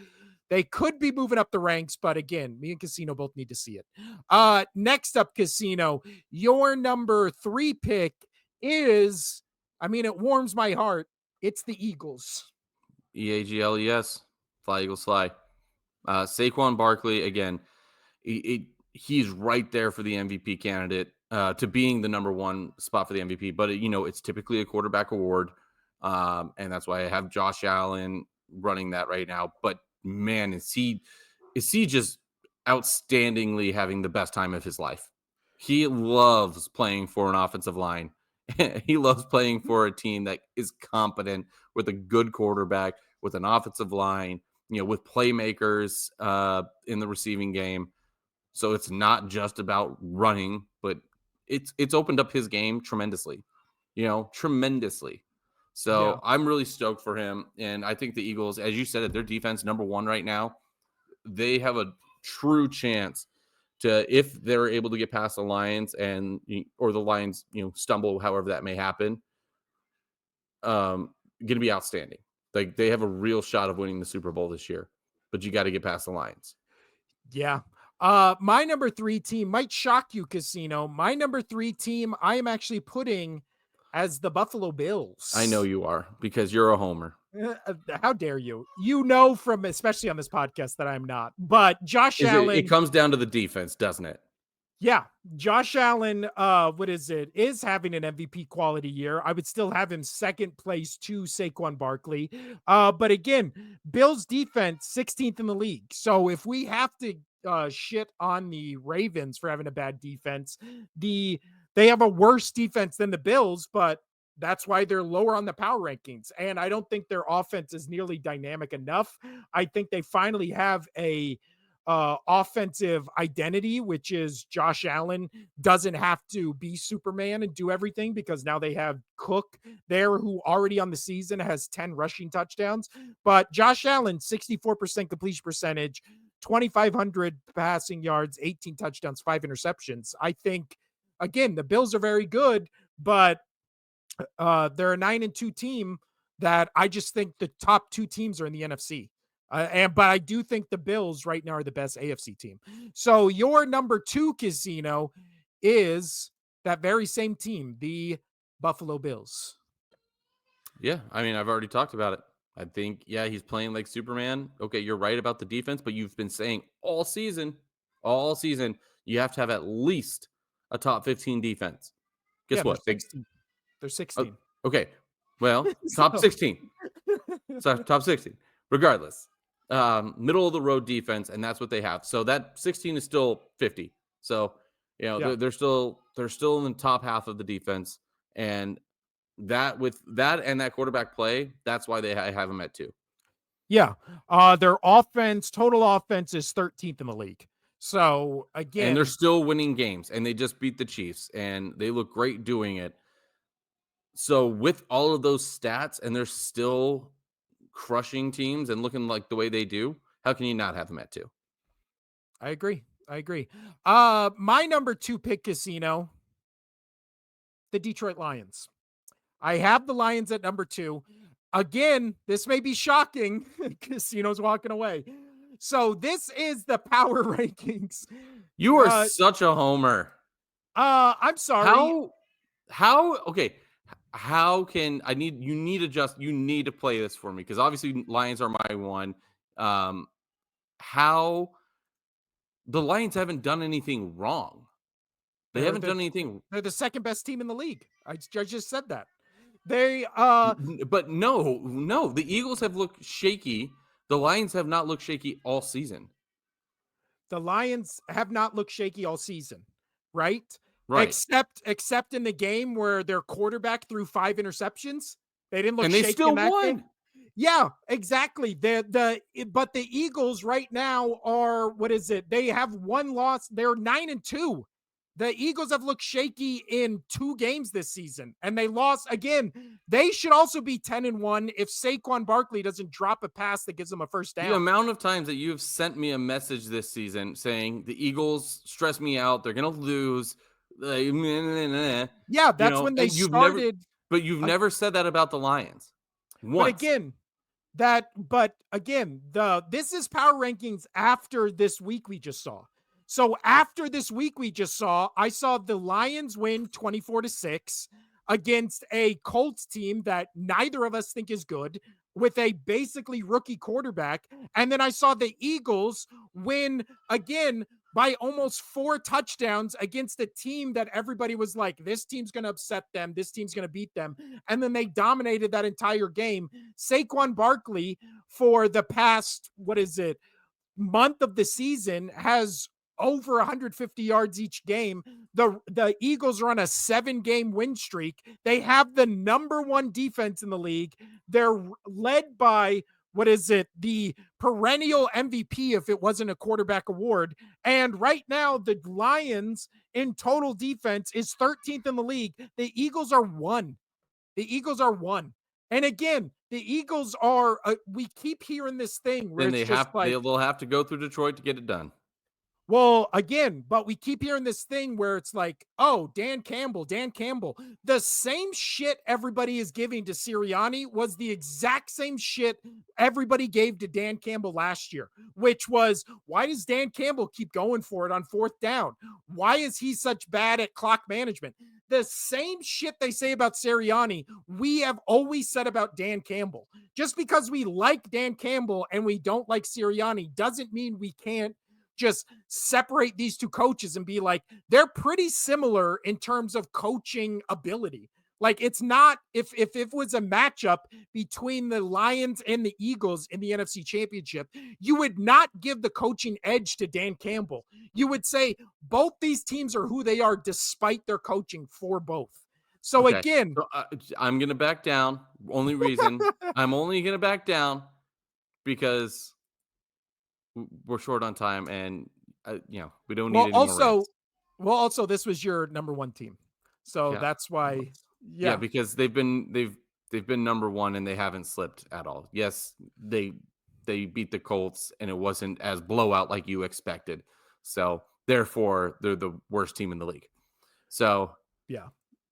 they could be moving up the ranks, but again, me and Casino both need to see it. Next up, Casino, your number 3 pick is, I mean, it warms my heart. It's the Eagles. EAGLES, Fly Eagles Fly. Saquon Barkley, again, he's right there for the MVP candidate, to being the number 1 spot for the MVP. But, it's typically a quarterback award. And that's why I have Josh Allen running that right now. But man, is he just outstandingly having the best time of his life. He loves playing for an offensive line. He loves playing for a team that is competent with a good quarterback, with an offensive line, with playmakers in the receiving game. So it's not just about running, but it's opened up his game tremendously, tremendously. So Yeah. I'm really stoked for him. And I think the Eagles, as you said, their defense number 1 right now. They have a true chance to, if they're able to get past the Lions or the Lions, stumble, however that may happen, going to be outstanding. Like, they have a real shot of winning the Super Bowl this year, but you got to get past the Lions. Yeah. My number 3 team might shock you, Casino. My number 3 team, I am actually putting as the Buffalo Bills. I know you are, because you're a homer. How dare you? From, especially on this podcast, that I'm not. But Josh Allen. It comes down to the defense, doesn't it? Yeah. Josh Allen, is having an MVP quality year. I would still have him second place to Saquon Barkley. But again, Bills defense, 16th in the league. So if we have to shit on the Ravens for having a bad defense, they have a worse defense than the Bills, but that's why they're lower on the power rankings. And I don't think their offense is nearly dynamic enough. I think they finally have a offensive identity, which is Josh Allen doesn't have to be Superman and do everything, because now they have Cook there, who already on the season has 10 rushing touchdowns. But Josh Allen, 64% completion percentage, 2,500 passing yards, 18 touchdowns, 5 interceptions. I think, again, the Bills are very good, but they're a 9-2 team that I just think the top 2 teams are in the NFC. But I do think the Bills right now are the best AFC team. So your number 2, Casino, is that very same team, the Buffalo Bills. Yeah, I mean, I've already talked about it. I think, he's playing like Superman. Okay, you're right about the defense, but you've been saying all season, you have to have at least a top 15 defense. Guess what? They're 16. Okay, well, top 16. So, top 16. Regardless, middle of the road defense, and that's what they have. So that 16 is still 50. So, they're still in the top half of the defense, and that, with that and that quarterback play, that's why they have them at 2. Yeah. Their total offense is 13th in the league. So again, and they're still winning games, and they just beat the Chiefs, and they look great doing it. So with all of those stats, and they're still crushing teams and looking like the way they do, how can you not have them at 2? I agree. My number 2 pick, Casino, the Detroit Lions. I have the Lions at number 2. Again, this may be shocking. Casino's walking away. So this is the power rankings. You are such a homer. I'm sorry. Okay. How can you need to play this for me, because obviously Lions are my 1. How the Lions haven't done anything wrong. They haven't done anything. They're the second best team in the league. I just said that. They but no, the Eagles have looked shaky. The Lions have not looked shaky all season. The Lions have not looked shaky all season, right? Right. Except in the game where their quarterback threw 5 interceptions. They didn't look and shaky. They still in that won. Game. Yeah, exactly. But the Eagles right now are, what is it? They have 1 loss. They're 9-2. The Eagles have looked shaky in 2 games this season, and they lost again. They should also be 10-1 if Saquon Barkley doesn't drop a pass that gives them a first down. The amount of times that you've sent me a message this season saying the Eagles stress me out, they're going to lose, Like, meh, meh, meh, Yeah, you that's know, when they and started. you've never said that about the Lions But once. again, this is power rankings after this week we just saw. So after this week we just saw, I saw the Lions win 24-6 against a Colts team that neither of us think is good with a basically rookie quarterback. And then I saw the Eagles win again by almost 4 touchdowns against a team that everybody was like, this team's going to upset them. This team's going to beat them. And then they dominated that entire game. Saquon Barkley, for the past, month of the season, has over 150 yards each game. The Eagles are on a 7-game win streak. They have the number 1 defense in the league. They're led by the perennial MVP if it wasn't a quarterback award. And right now, the Lions in total defense is 13th in the league. The Eagles are 1. The Eagles are 1. And again, the Eagles are, we keep hearing this thing where Then it's just like, they'll have to go through Detroit to get it done. well, again, but we keep hearing this thing where it's like, oh, Dan Campbell. The same shit everybody is giving to Sirianni was the exact same shit everybody gave to Dan Campbell last year, which was, why does Dan Campbell keep going for it on 4th down? Why is he such bad at clock management? The same shit they say about Sirianni, we have always said about Dan Campbell. Just because we like Dan Campbell and we don't like Sirianni doesn't mean we can't just separate these two coaches and be like, they're pretty similar in terms of coaching ability. Like, it's not, if it was a matchup between the Lions and the Eagles in the NFC Championship, you would not give the coaching edge to Dan Campbell. You would say both these teams are who they are despite their coaching for both. So Okay. again, So, I'm going to back down. Only reason I'm only going to back down because we're short on time, and we don't need any more rants. also this was your number 1 team. So Yeah. that's why, Yeah, because they've been number 1 and they haven't slipped at all. Yes, they beat the Colts and it wasn't as blowout like you expected. So therefore, they're the worst team in the league. So yeah,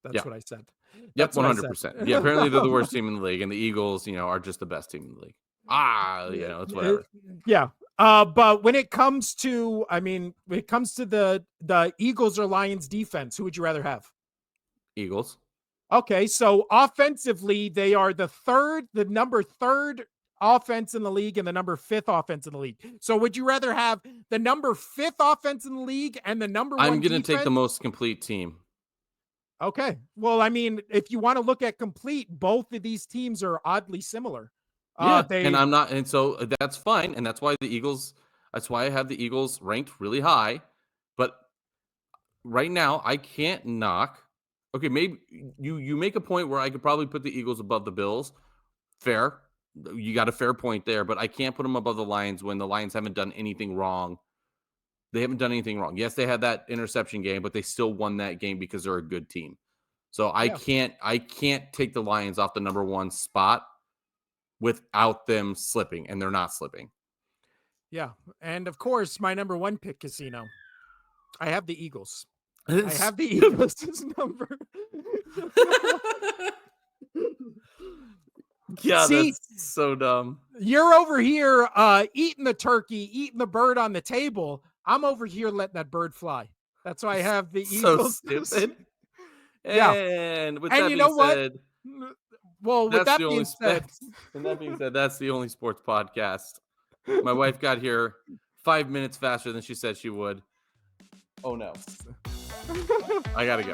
that's what I said. Yep, That's what I said. 100%. Yeah, apparently they're the worst team in the league, and the Eagles, are just the best team in the league. It's whatever. Yeah. But when it comes to, the Eagles or Lions defense, who would you rather have? Eagles. Okay, so offensively, they are the number 3rd offense in the league and the number 5th offense in the league. So would you rather have the number 5th offense in the league and the number 1 I'm going to take the defense? most complete team. Okay. Well, if you want to look at complete, both of these teams are oddly similar. Yeah, and I'm not, and so that's fine, and that's why I have the Eagles ranked really high. But right now, I can't knock. Okay, maybe you make a point where I could probably put the Eagles above the Bills. Fair, you got a fair point there, but I can't put them above the Lions when the Lions haven't done anything wrong. They haven't done anything wrong. Yes, they had that interception game, but they still won that game because they're a good team. So I can't take the Lions off the number 1 spot without them slipping, and they're not slipping. Yeah. And of course, my number 1 pick, Casino. I have the Eagles. I have the Eagles as number. Yeah, See, that's so dumb. You're over here eating the turkey, eating the bird on the table. I'm over here letting that bird fly. That's why I have the Eagles. So stupid. Yeah. And with And that you being know what? said, Well, with that being said, and that being said, that's the only sports podcast. My wife got here 5 minutes faster than she said she would. Oh no. I gotta go.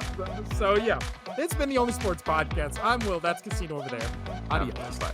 So yeah, it's been the Only Sports Podcast. I'm Will. That's Casino over there. Adios. Bye.